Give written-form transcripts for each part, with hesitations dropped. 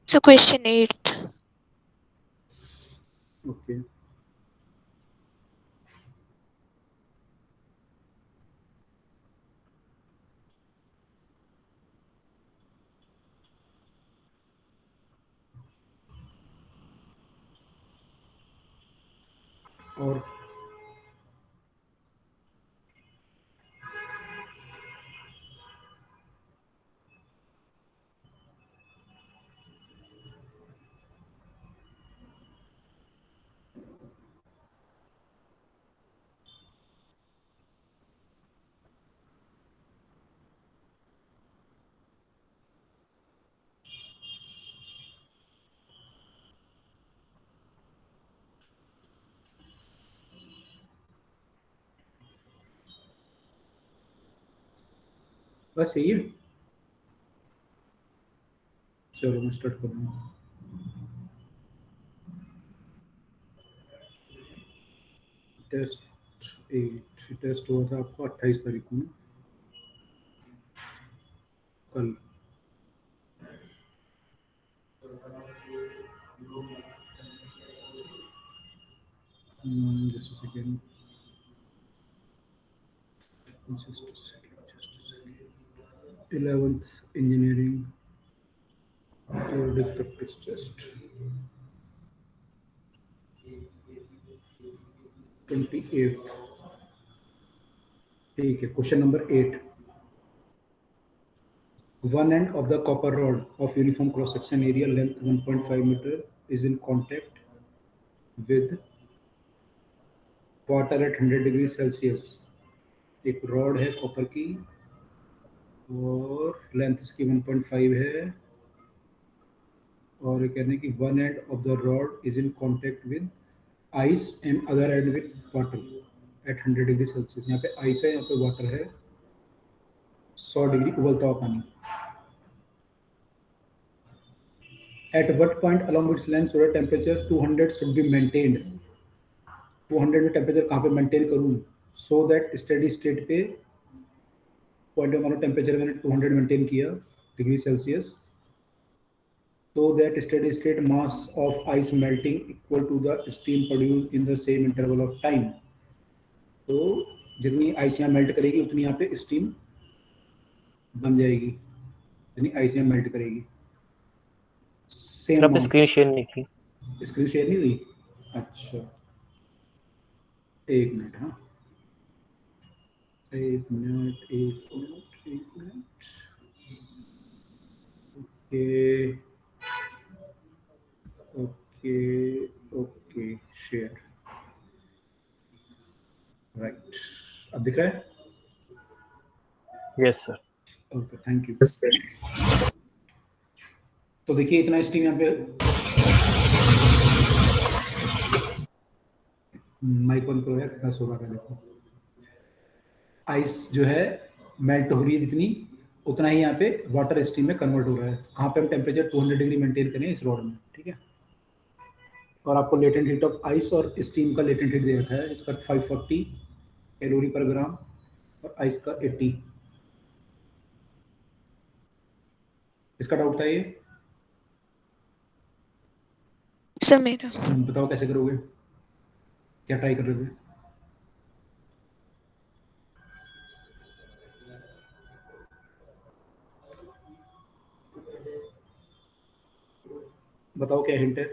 So question 8. Okay. और बस यही है। चलो मैं स्टार्ट करूँगा। टेस्ट हुआ था आपका 28 तारीख को ना, कल। Just second, just second. 11th engineering theoretic practice test, 28th। ठीक है, question number 8। One end of the copper rod of uniform cross section area length 1.5 meter is in contact with water at 100 degree Celsius. एक rod है copper की और length इसकी 1.5 है, और ये कहने की one end of the rod is in contact with ice and other and with water at 100 degree Celsius. यहाँ पे आइस है, यहाँ पे वाटर है, 100 डिग्री उबलता हुआ पानी। At what point along its length solar temperature 200 should be maintained. 200 में टेम्परेचर कहाँ पे मेंटेन करूँ, सो दैट स्टेडी स्टेट पे पॉइंट में मानो टेम्परेचर मैंने 200 मेंटेन किया degree Celsius, so that steady state mass of ice melting equal to the steam produced in the same interval of time। तो जितनी आइस यहाँ मेल्ट करेगी उतनी यहाँ पे स्टीम बन जाएगी, जितनी आइस यहाँ मेल्ट करेगी सर सेम आपने अमाउंट। स्क्रीन शेयर नहीं की। स्क्रीन शेयर नहीं हुई? अच्छा, एक मिनट। हाँ, एक मिनट, एक मिनट, एक minute. Okay, okay, okay, share. Right, अब दिख रहा है? Yes sir. Okay, thank you. तो देखिए इतना स्टीम यहाँ पे, माइक ऑन करो यार, कितना सो रहा है देखो। आइस जो है मेल्ट हो रही है जितनी, उतना ही यहाँ पे वाटर स्टीम में कन्वर्ट हो रहा है। तो कहाँ पे हम टेम्परेचर 200 डिग्री मेंटेन करें इस रॉड में, ठीक है। और आपको लेटेंट हीट ऑफ आइस और स्टीम का लेटेंट हीट दे रखा है, इसका 540 कैलोरी पर ग्राम और आइस का 80। इसका डाउट था ये? सर मेरा बताओ कैसे करोगे, क्या ट्राई करोगे? बताओ क्या हिंट है?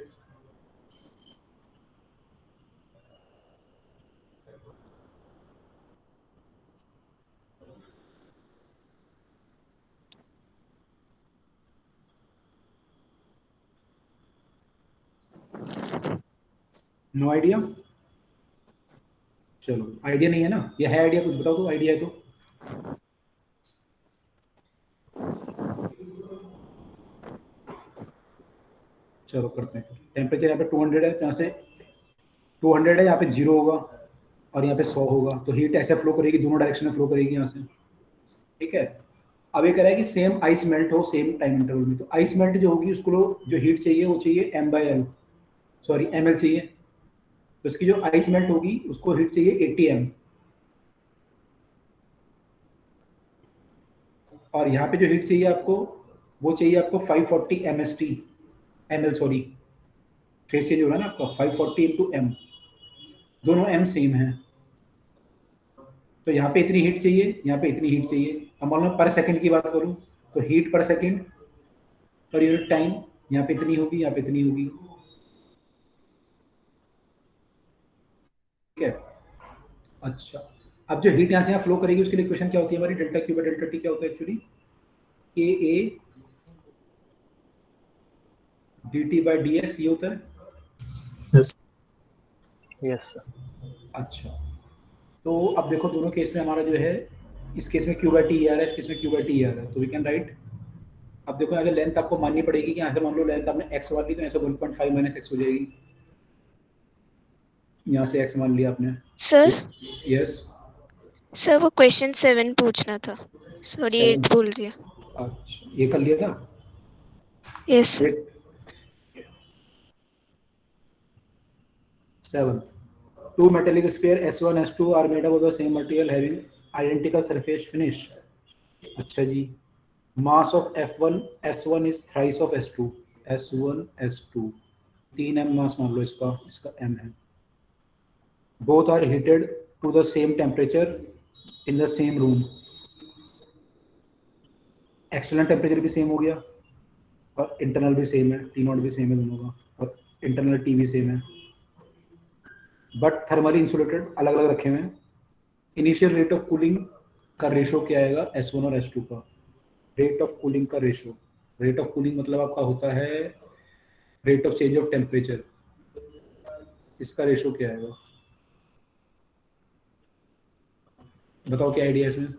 No idea? चलो, आइडिया नहीं है ना, ये है आइडिया? कुछ बताओ तो, आइडिया है तो। चलो करते हैं। टेम्परेचर यहाँ पे 200 है, जहाँ से 200 है यहाँ पे 0 होगा और यहाँ पे 100 होगा, तो हीट ऐसे फ्लो करेगी, दोनों डायरेक्शन में फ्लो करेगी यहाँ से, ठीक है। अब ये कह रहा है कि सेम आइस मेल्ट हो सेम टाइम इंटरवल में। तो आइस मेल्ट जो होगी उसको जो हीट चाहिए वो चाहिए m/l, सॉरी ml चाहिए। तो इसकी जो आइस मेल्ट होगी उसको हीट चाहिए 80 m, और यहाँ पे जो हीट चाहिए आपको वो चाहिए आपको 540 mst। ml, sorry, face change हो रहा है ना आपका, 540 इंटू m, दोनों m सेम है, तो यहाँ पे इतनी हीट चाहिए, यहाँ पे इतनी हीट चाहिए। अब मान लो पर सेकंड की बात करूँ तो हीट पर सेकंड पर यूनिट टाइम, यहाँ पे इतनी होगी, यहाँ पे इतनी होगी, ठीक है। अच्छा, अब जो हीट यहाँ से यहाँ फ्लो करेगी उसके लिए इक्वेशन क्या होती है हमारी, delta Q by delta T क्या होता है एक्चुअली, के A D T by D x, ये होता है। Yes sir. अच्छा, तो अब देखो दोनों केस में हमारा जो है, इस केस में क्यू बाई टी आ रहा है, इस केस में क्यू बाई टी आ रहा है, तो वी कैन राइट। अब देखो अगर लेंथ आपको माननी पड़ेगी कि यहाँ से मान लो लेंथ आपने एक्स मान ली, तो यहाँ से 1.5 माइनस एक्स हो जाएगी, यहाँ से एक्स मान लिया आपने। सर यस, सर वो क्वेश्चन 7 पूछना था, सॉरी 8 बोल दिया। अच्छा ये कर लिया था। Yes sir. 7, two metallic sphere S1 S2 are made up of the same material having identical surface finish। अच्छा जी, mass of F1 S1 is thrice of S2, S1 S2, 3m मास मान लो इसका, इसका m है। both are heated to the same temperature in the same room। External temperature भी same हो गया और internal भी सेम है, टी नॉट भी सेम है दोनों का, और इंटरनल टी भी सेम है, बट थर्मली इंसुलेटेड अलग अलग रखे हुए हैं। इनिशियल रेट ऑफ कूलिंग का रेशो क्या आएगा S1 और S2 का, रेट ऑफ कूलिंग का रेशो, रेट ऑफ कूलिंग मतलब आपका होता है rate of change of temperature, इसका रेशो क्या आएगा, बताओ क्या आइडिया है इसमें।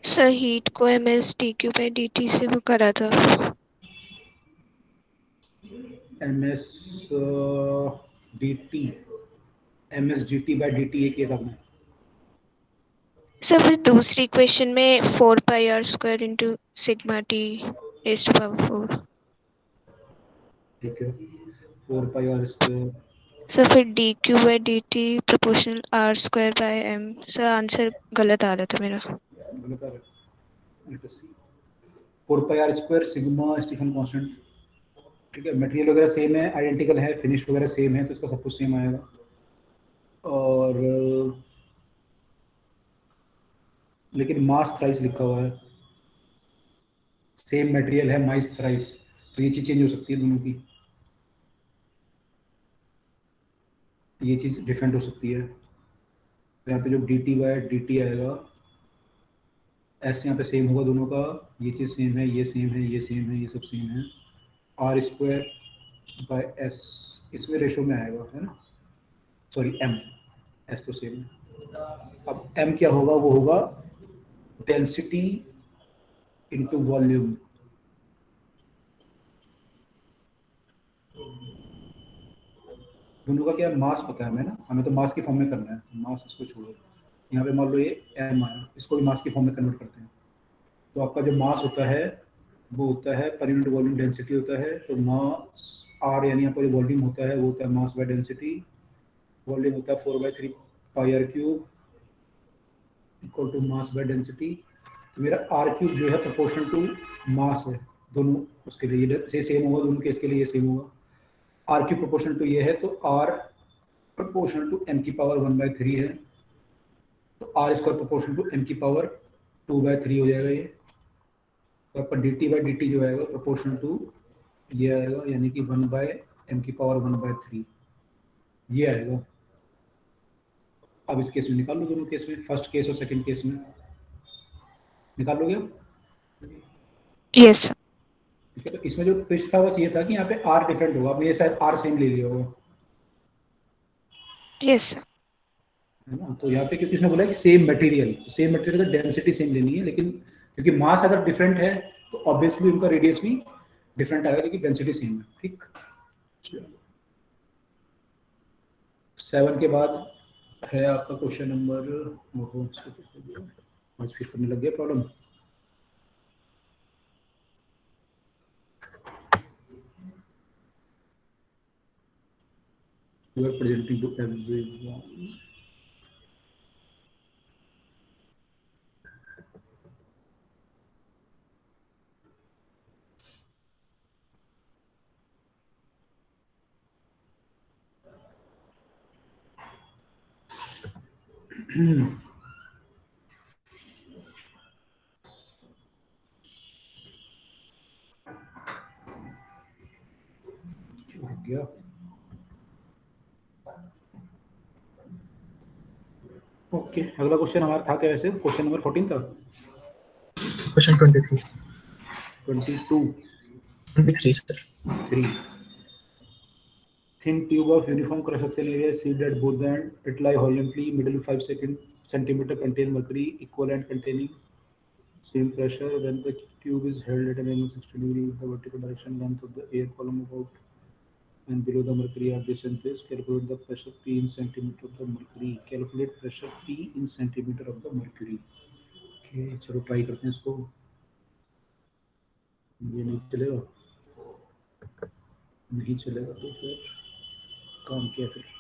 सर हीट को ms dq बाई dt से वो करा था। ms dt, ms dt by dt ये किया था आपने। सर फिर दूसरी क्वेश्चन में 4 pi R square into sigma T raise to power 4। ठीक है, 4 पाई आर स्क्वायर, सर फिर D Q by D T proportional R square by M. Sir answer गलत आ रहा था मेरा। गलत आ रहा है, let us see, 4 pi R square sigma Stefan constant, ठीक है, मटेरियल वगैरह सेम है, आइडेंटिकल है, फिनिश वगैरह सेम है, तो इसका सब कुछ सेम आएगा। और लेकिन मास थ्राइस लिखा हुआ है, सेम मटेरियल है, माइस थ्राइस, तो ये चीज़ चेंज हो सकती है दोनों की, ये चीज़ डिफरेंट हो सकती है। तो यहाँ पे जो D T by D T आएगा, एस यहाँ पे सेम होगा दोनों का, ये चीज़ सेम है, ये सेम है, ये सेम है, ये सब सेम है, आर स्क्वायर बाई एस इसमें रेशो में आएगा, है ना, सॉरी एम, एस तो सेम है। अब एम क्या होगा, वो होगा डेंसिटी इंटू वॉल्यूम, दोनों का क्या है, मास पता है हमें ना, हमें तो मास की फॉर्म में करना है, तो मास इसको छोड़ो, यहाँ पे मान लो ये एम आया, इसको भी मास की फॉर्म में कन्वर्ट करते हैं। तो आपका जो मास होता है वो होता है पर यूनिट वॉल्यूम डेंसिटी होता है, तो मास आर यानी आपका जो वॉल्यूम होता है वो होता है मास बाय डेंसिटी, वॉल्यूम होता है 4/3 pi R cube equal to mass by density. तो मेरा आर क्यूब जो है प्रोपोर्शनल टू मास है, दोनों उसके लिए ये सेम होगा, दोनों केस के लिए ये सेम होगा। आर क्यूब प्रोपोर्शनल टू ये है, तो आर प्रोपोर्शनल टू एम की पावर 1/3 है, तो R square proportional to M की पावर 2/3 हो जाएगा ये। तो आपका D T by D T जो आएगा प्रोपोर्शनल टू ये आएगा, यानी कि 1/m की पावर 1/3 ये आएगा। अब इस केस में निकाल लो, दोनों केस में, फर्स्ट केस और सेकंड केस में निकाल लोगे आप? Yes sir. ठीक है, तो इसमें जो ट्विस्ट था बस ये था कि यहाँ पे आर डिफरेंट होगा, आपने ये शायद आर सेम ले लिया होगा, यस सर। है ना। तो यहाँ पे क्योंकि इसने बोला कि सेम मटेरियल, तो सेम मटेरियल का डेंसिटी सेम लेनी है, लेकिन क्योंकि मास अगर डिफरेंट है तो ऑब्वियसली उनका रेडियस भी डिफरेंट आएगा, क्योंकि डेंसिटी सेम है, ठीक। 7 के बाद है आपका क्वेश्चन नंबर, आज फिर करने लग गया problem. You are presenting to everyone. हो गया। ओके, अगला क्वेश्चन हमारा था क्या वैसे? क्वेश्चन नंबर 14 था। Question 23 22 23 sir. 3 thin tube of uniform cross section area is sealed at both the end. It lie horizontally, middle 5 centimeter contain mercury, equivalent containing same pressure. When the tube is held at an angle 60 degree with the vertical direction length of the air column above and below the mercury are this in place. Calculate the pressure P in centimeter of the mercury. Calculate pressure P in centimeter of the mercury. Okay, चलो try करते हैं इसको। ये नहीं चलेगा, नहीं चलेगा तो फिर काम किया फिर।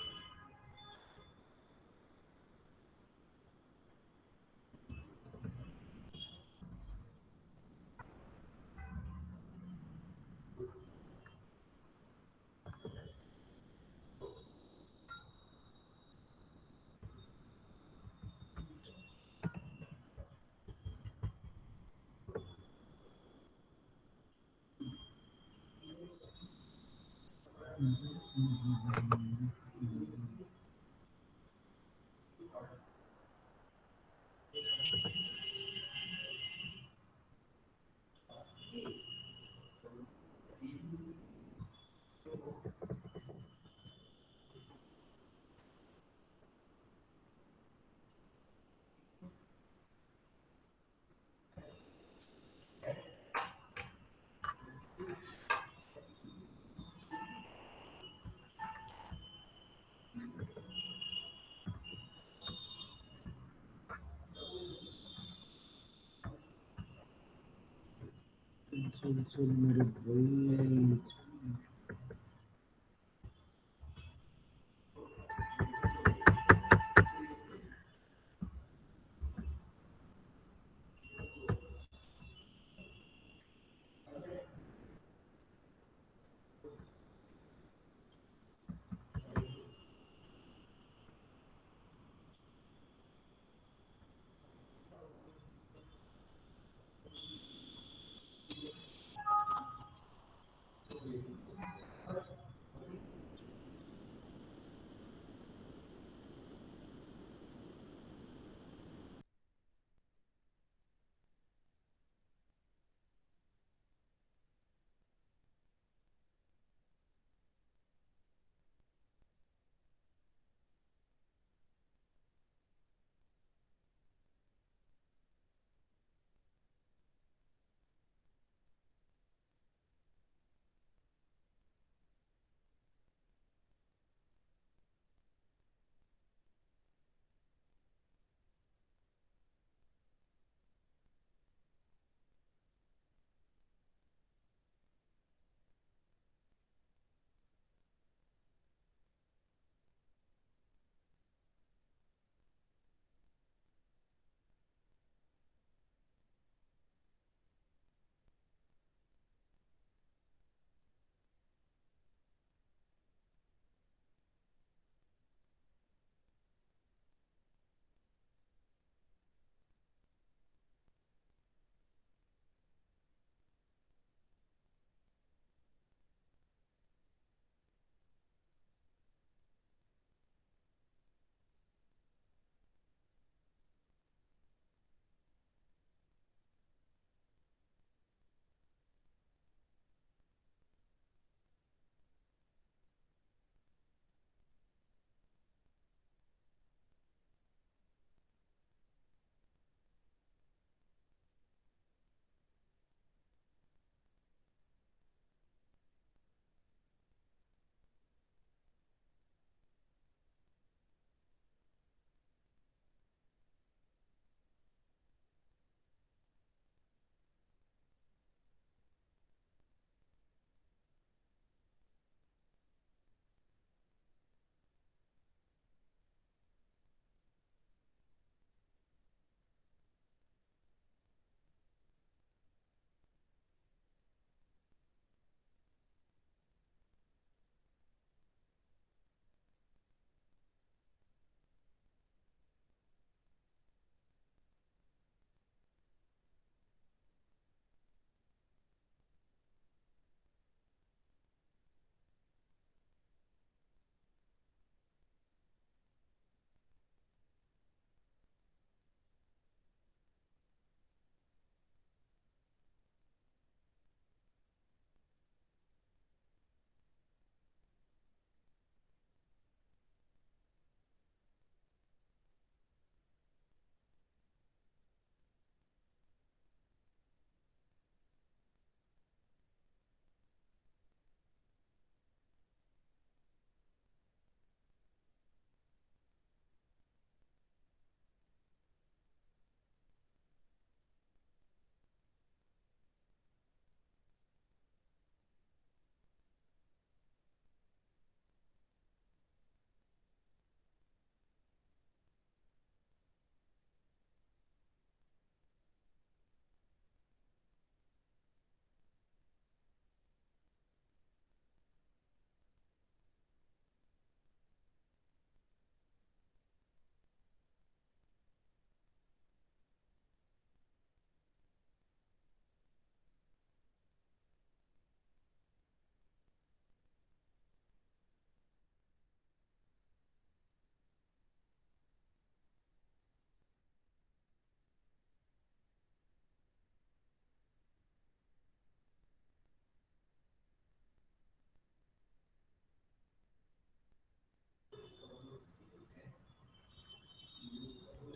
चल मेरे भाई।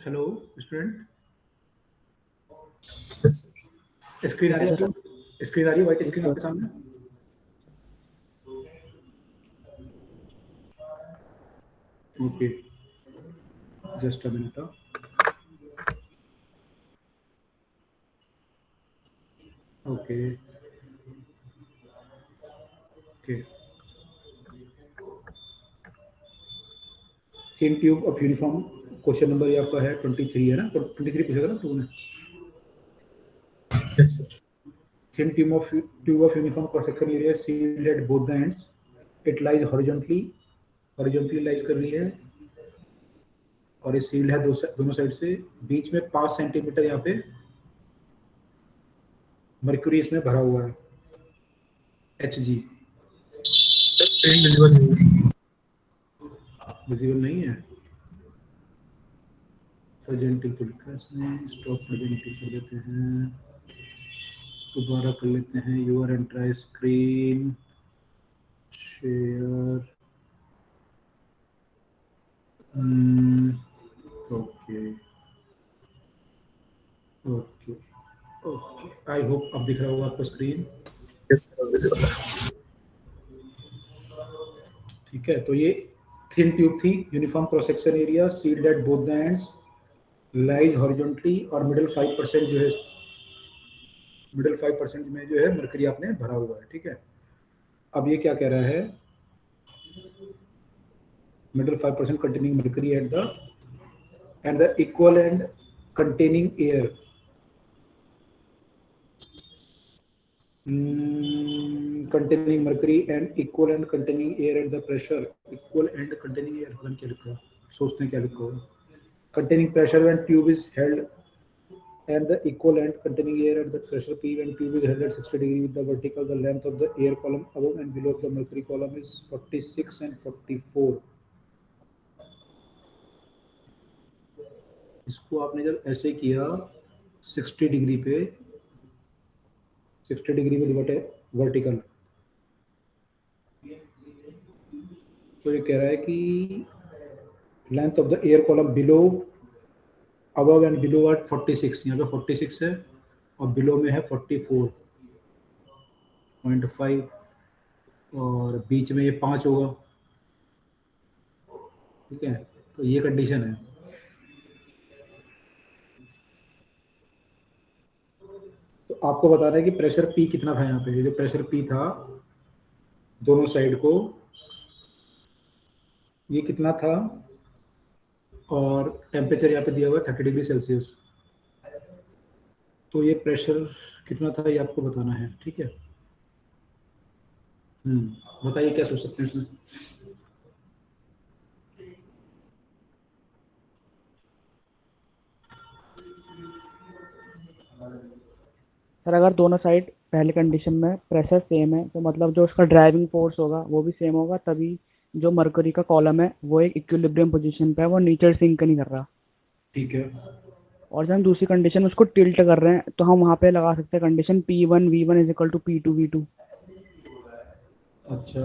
Hello student, Yes, sir. Screen आ रही है आपकी? स्क्रीन आ रही है, व्हाइट स्क्रीन आपके सामने? Okay, just a minute. Okay okay, thin tube of uniform, question number ये आपका है 23 है ना? तो 23 पूछा था ना तुमने? Yes, sir. Thin tube of uniform cross section area is sealed at both the ends. It lies horizontally lies कर रही है और ये सील्ड है दोनों साइड से। बीच में 5 सेंटीमीटर यहाँ पे मर्क्यूरी इसमें भरा हुआ है, Hg। Sir, screen visible नहीं है. विजिबल नहीं है? प्रेजेंटिंग तो लिखा है इसमें, स्टॉप प्रेजेंटिंग कर देते हैं, दोबारा कर लेते हैं। Your entire screen share. Okay okay okay, I hope अब दिख रहा होगा आपको स्क्रीन। Yes, sir, visible है. ठीक है, तो ये थिन ट्यूब थी, uniform cross section area, sealed at both the ends, lies horizontally, और मिडिल 5% जो है, मिडिल 5% में जो है मरकरी आपने भरा हुआ है। ठीक है, अब ये क्या कह रहा है? Middle 5% containing mercury at the end the equal and containing air, containing mercury and equal and containing air at the pressure, equal and containing air, पता नहीं क्या लिखा है, सोचते क्या लिखा होगा। containing pressure when tube is held and the equal and containing air at the pressure P when tube is held at 60 degree with the vertical, the length of the air column above and below the mercury column is 46 and 44। इसको आपने जब ऐसे किया 60 degree पे, 60 degree में vertical, तो ये कह रहा है कि length of the air column below, above and below at 46, यहाँ पे 46 है और बिलो में है 44.5 और बीच में ये 5 होगा। ठीक है, तो ये कंडीशन है। तो आपको बताना है कि प्रेशर पी कितना था यहाँ पे। ये जो प्रेशर पी था दोनों साइड को, ये कितना था, और टेम्परेचर यहाँ पे दिया हुआ है 30 डिग्री सेल्सियस। तो ये प्रेशर कितना था ये आपको बताना है। ठीक है, बताइए क्या सोच सकते हैं इसमें। सर अगर दोनों साइड पहले कंडीशन में प्रेशर सेम है तो मतलब जो उसका ड्राइविंग फोर्स होगा वो भी सेम होगा, तभी जो मरकरी का कॉलम है वो एक इक्विलिब्रियम पोजीशन पे है, वो नीचे सिंक नहीं कर रहा। ठीक है, और जब हम दूसरी कंडीशन उसको टिल्ट कर रहे हैं तो हम वहाँ पे लगा सकते हैं condition P1 V1 is equal to P2 V2। अच्छा,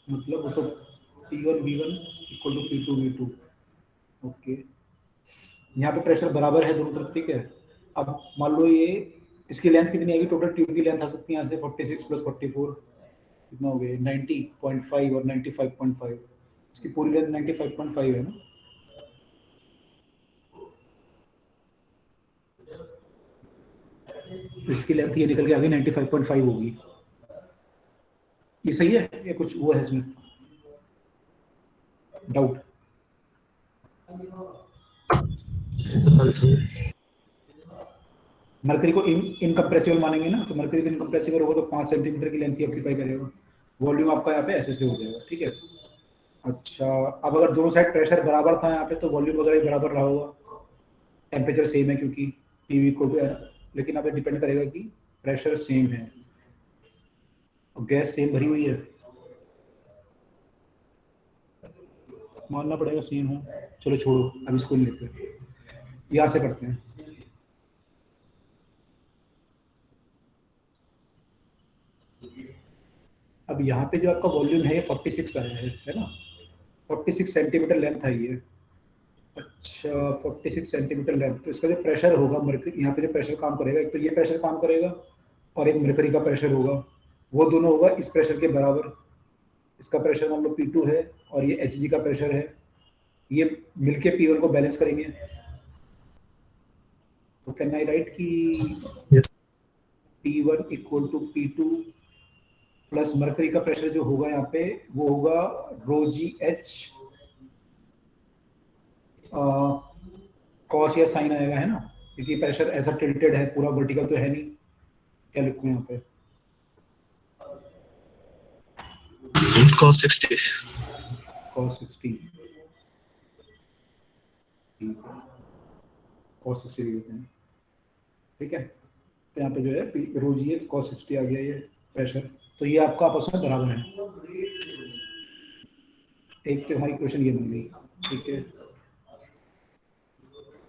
मतलब वो तो P1 V1 equal to P2 V2। Okay, यहाँ पे प्रेशर बराबर है दोनों तरफ। ठीक है, अब मान लो ये, इसकी लेंथ कितनी आएगी? टोटल ट्यूब की लेंथ आ सकती है यहाँ से 46 प्लस 44 कितना हो गया? 90.5 और 95.5, इसकी पूरी लेंथ 95.5 है ना। इसकी लेंथ ये निकल के आ गई 95.5 होगी। ये सही है या कुछ हुआ है इसमें डाउट? मरकरी को इनकम्प्रेसिबल मानेंगे ना, तो मरकरी को इनकम्प्रेसिबल होगा तो 5 सेंटीमीटर की लेंथ ही ऑक्यूपाई करेगा। वॉल्यूम आपका यहाँ पे ऐसे से हो जाएगा। ठीक है, अच्छा, अब अगर दोनों साइड प्रेशर बराबर था यहाँ पे तो वॉल्यूम वगैरह भी बराबर रहा होगा, टेम्परेचर सेम है क्योंकि पीवी को, लेकिन अब डिपेंड करेगा कि प्रेशर सेम है और गैस सेम भरी हुई है, मानना पड़ेगा सेम हो। चलो छोड़ो, अब इसको नहीं लेते, यहाँ से करते हैं। अब यहाँ पे जो आपका वॉल्यूम है ये 46 आया है ना, 46 सेंटीमीटर लेंथ है ये। 46 सेंटीमीटर लेंथ। तो इसका जो प्रेशर होगा मरकरी, यहाँ पे जो प्रेशर काम करेगा, एक तो ये प्रेशर काम करेगा और एक मरकरी का प्रेशर होगा, वो दोनों होगा इस प्रेशर के बराबर। इसका प्रेशर मान लो P2 है और ये Hg का प्रेशर है, ये मिलके P1 को बैलेंस करेंगे। तो कैन आई राइट कि Yes. P1 equal to P2 plus mercury का प्रेशर जो होगा यहाँ पे वो होगा रो जी एच कॉस या साइन आएगा, है ना, क्योंकि प्रेशर ऐसा टिल्टेड है, पूरा वर्टिकल तो है नहीं। क्या लिखूं यहाँ पे? Cos 60. cos 60 cos 60 लिखते हैं, ठीक है। तो यहाँ पे जो है रो जी एच cos 60 आ गया ये प्रेशर। तो ये आपका आपस में बराबर है। एक तो हमारी क्वेश्चन ये बन गई, ठीक है।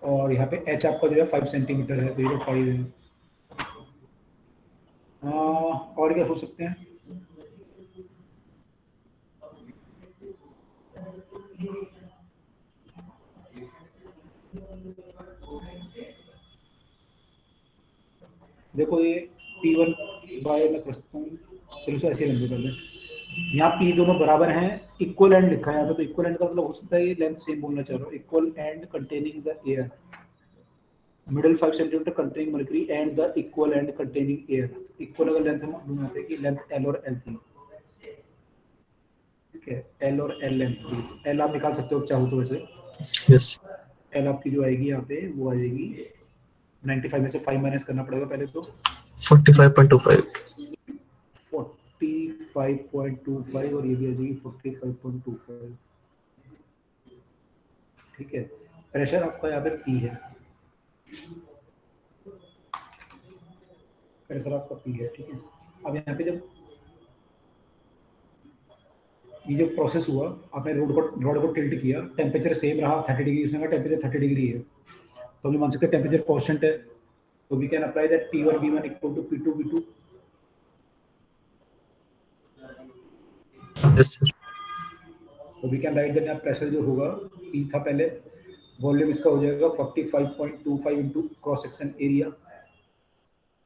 और यहाँ पे एच आपका जो है 5 सेंटीमीटर है, 0.5 है। और क्या सोच सकते हैं? देखो ये P1 बाय मैं कर सकता हूँ, चलो इसे ऐसे लेंगे पहले। यहाँ P दोनों बराबर हैं, इक्वल एंड लिखा है यहाँ पे, तो इक्वल एंड का मतलब हो सकता है ये लेंथ सेम बोलना चाह रहा हूँ। Equal and containing the air, middle 5 centimetre containing mercury and the equal and containing air. Equal अगर लेंथ हम ढूंढना है कि लेंथ L और L थी, ठीक है, L और L लेंथ थी। L आप निकाल सकते हो चाहो तो वैसे। Yes. L आपकी जो आएगी यहाँ पे वो आ जाएगी 95 में से 5 माइनस करना पड़ेगा पहले तो 45.25. 45.25 और ये भी आ जाएगी 45.25, ठीक है। प्रेशर आपका यहाँ पे P है, प्रेशर आपका P है, ठीक है। अब यहाँ पे जब ये जो प्रोसेस हुआ, आपने रॉड को टिल्ट किया, टेम्परेचर सेम रहा 30 डिग्री, उसने कहा टेम्परेचर 30 डिग्री है, तो हम मान सकते हैं टेम्परेचर कांस्टेंट है। तो we can apply that P1 V1 equal to P2 V2। Yes, sir. तो वी कैन राइट दैट यहाँ प्रेशर जो होगा P था पहले, वॉल्यूम इसका हो जाएगा 45.25 into cross section area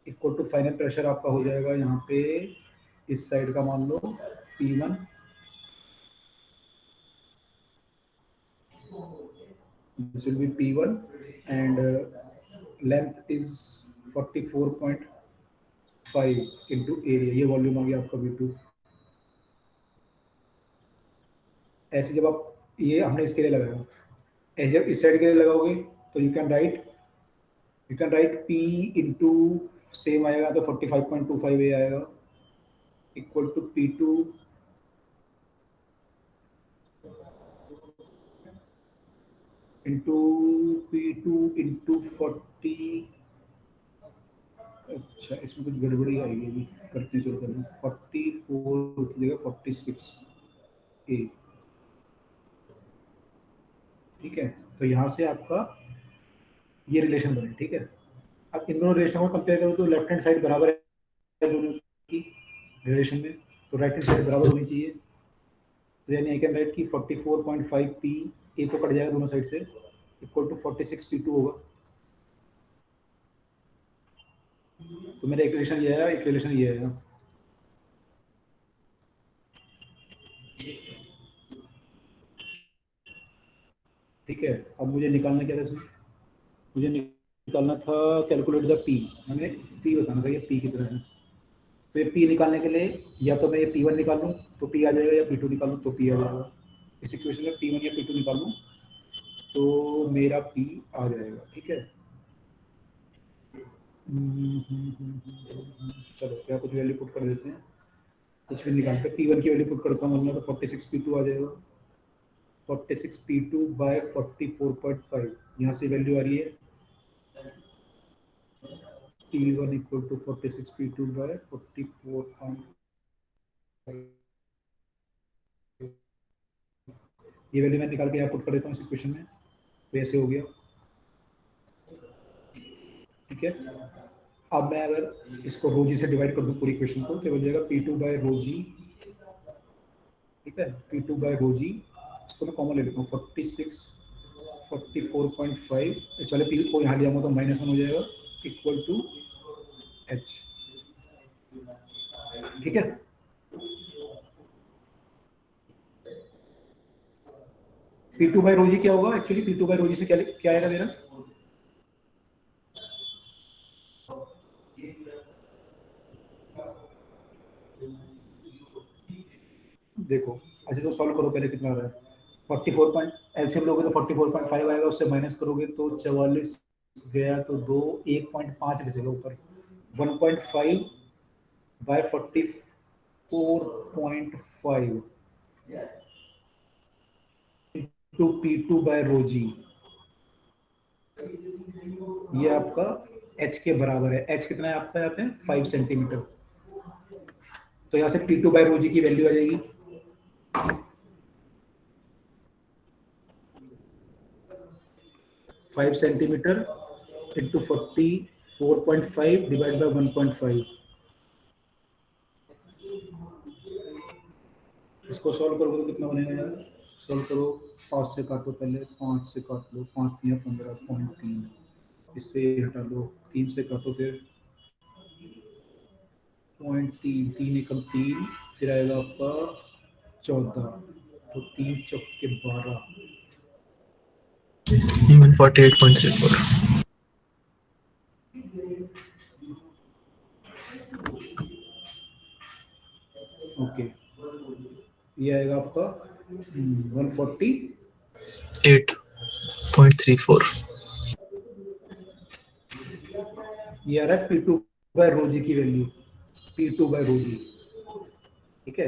equal to final pressure आपका हो जाएगा यहाँ पे इस साइड का मान लो P1 this will be P1 and length is 44.5 into area, ये वॉल्यूम आ गया आपका V2। ऐसे जब आप ये हमने इसके लिए लगाया, ऐसे जब इस साइड के लिए लगाओगे तो you can write P into same आएगा तो 45.25 ये आएगा equal to P2 into P2 into 40। अच्छा इसमें कुछ गड़बड़ी आएगी, अभी करते चलो करना 44 की जगह 46 ए, ठीक है। तो यहाँ से आपका ये रिलेशन बने, ठीक है। अब इन दोनों रिलेशन को कंपेयर करो तो लेफ्ट हैंड साइड बराबर है दोनों की रिलेशन में, तो राइट हैंड साइड बराबर होनी चाहिए। तो यानी आई कैन राइट कि 44.5 P ए तो कट जाएगा दोनों साइड से इक्वल टू 46 P2 होगा। तो मेरा इक्वेशन ये है, इक्वेशन ये है। ठीक है, अब मुझे निकालना क्या था इसमें? मुझे निकालना था कैलकुलेट द P, हमें P बताना था, ये P कितना है। तो ये P निकालने के लिए या तो मैं ये P1 निकाल लूँ तो P आ जाएगा, या P2 निकाल लूँ तो P आ जाएगा। इस इक्वेशन में P1 या P2 निकाल लूँ तो मेरा P आ जाएगा, ठीक है। चलो क्या कुछ वैल्यू पुट कर देते हैं, कुछ भी निकालते हैं। P1 की वैल्यू पुट करता हूँ, मतलब तो 46 P2 आ जाएगा, 46 P2 बाय 44.5। यहाँ से वैल्यू आ रही है T1 equal to 46 P2 bye 44.5। ये वैल्यू मैं निकाल के यहाँ पुट कर देता हूँ इस इक्वेशन में, तो ऐसे हो गया, ठीक है। अब मैं अगर इसको रो जी से डिवाइड कर दूं पूरी इक्वेशन को तो बन जाएगा P2 बाय रो जी, ठीक है, P2 बाय रो जी। इसको मैं कॉमन ले लेता हूँ 46 44.5, इस वाले पी को यहाँ लिया हुआ तो -1 हो जाएगा, इक्वल टू एच। ठीक है, P2 बाई रो जी क्या होगा एक्चुअली? P2 बाई रो जी से क्या क्या आएगा मेरा? देखो अच्छा तो सॉल्व करो पहले, कितना आ रहा है? 44 पॉइंट एलसीएम लोगे तो 44.5 आएगा, उससे माइनस करोगे तो 44 गया तो 2, 1.5 बचेगा ऊपर। 1.5 बाय 44.5 टू P2 बाय रो जी, ये आपका h के बराबर है। h कितना है आपका यहाँ पे? 5 सेंटीमीटर। तो यहाँ से P2 बाय रो जी की वैल्यू आ जाएगी 5 सेंटीमीटर इंटू 44.5 डिवाइड बाय 1.5। इसको सॉल्व करोगे तो कितना बनेगा यार? सॉल्व करो, 5 से काटो, पहले 5 से काट लो, 5 3 15.3, इससे हटा लो, 3 से काटो, फिर 0.3, 3 एकम 3, फिर आएगा आपका 14, तो 3 चौके 12, 48.34। ओके, ये आएगा आपका 140, 8.34। ये आ रहा है P2 बाय रो जी की वैल्यू, P2 बाय रो जी। ठीक है,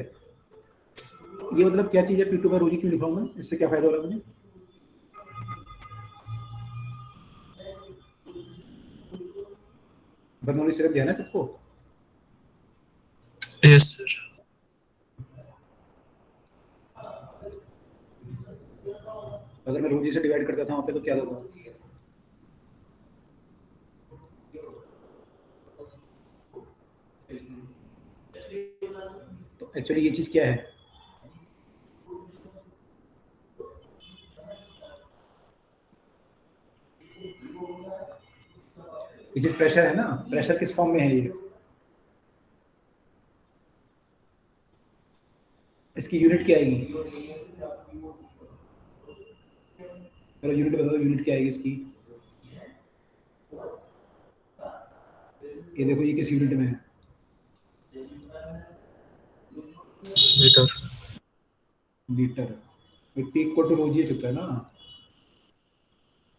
ये मतलब क्या चीज है? P2 बाय रो जी क्यों लिखा हूं मैं? इससे क्या फायदा हो रहा है मुझे? बर्नौली सिर्फ ध्यान है सबको? Yes sir. अगर मैं रो जी से डिवाइड करता था वहां पे तो क्या होगा? तो एक्चुअली ये चीज क्या है? ये जो प्रेशर है ना, प्रेशर किस फॉर्म में है ये? इसकी यूनिट क्या आएगी? चलो यूनिट बता दो, यूनिट क्या आएगी इसकी? ये देखो, ये किस यूनिट में है? Metre. Metre. P equal to rho g चुका है ना,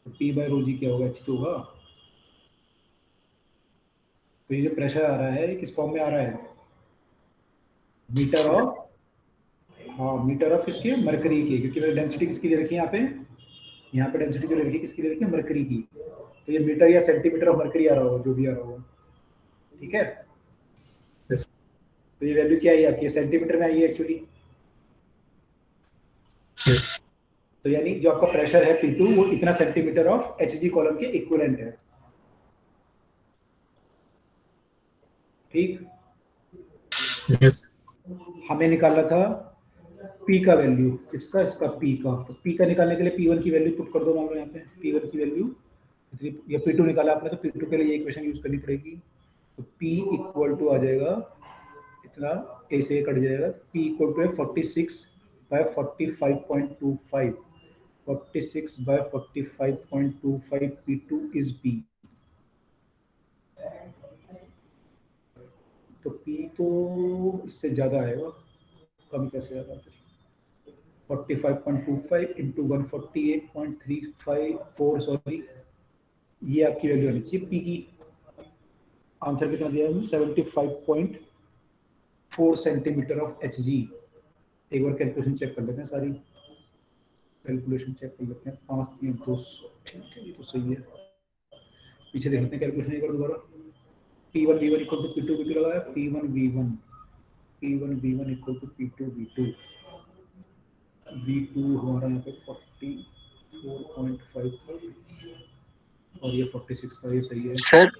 तो पी बाय रो जी क्या होगा? H2 होगा। तो ये जो प्रेशर आ रहा है ये किस फॉर्म में आ रहा है? मीटर ऑफ, हाँ मीटर ऑफ किसके? मरकरी के, क्योंकि मैंने डेंसिटी किसकी दे रखी है यहाँ पे डेंसिटी जो दे रखी है किसकी दे रखी है? मरकरी की। तो ये मीटर या सेंटीमीटर ऑफ मरकरी आ रहा होगा, जो भी आ रहा होगा। ठीक है, यस। तो ये वैल्यू क्या आई आपकी? सेंटीमीटर में आई है एक्चुअली। यस। तो यानी जो आपका प्रेशर है P2 वो इतना सेंटीमीटर ऑफ Hg कॉलम के इक्विवेलेंट है। ठीक, यस। हमें निकालना था P का वैल्यू, किसका? इसका P का। तो P का निकालने के लिए P1 की वैल्यू पुट कर दो। मान लो यहाँ पे P1 की वैल्यू, या P2 निकाला आपने तो P2 के लिए ये इक्वेशन यूज करनी पड़ेगी। तो P इक्वल टू आ जाएगा इतना, A से कट जाएगा, P इक्वल टू है 46 by 45.25, 46 by 45.25, P2 is P। तो P तो इससे ज्यादा आएगा, कम कैसे आएगा फिर? 45.25 इंटू 148.354, सॉरी, ये आपकी वैल्यू आनी चाहिए P की। आंसर कितना दिया है? 75.4 सेंटीमीटर ऑफ Hg। एक बार कैलकुलेशन चेक कर लेते हैं, सारी कैलकुलेशन चेक कर लेते हैं। 5 3 200, ठीक है, ये तो सही है। पीछे देख लेते हैं कैलकुलेशन एक बार दोबारा। P1 V1 equal to P2 V2 लगाया, P1 V1 equal to P2 V2 हमारा यहाँ पे 44.5 था और ये 46 था, ये सही है। सर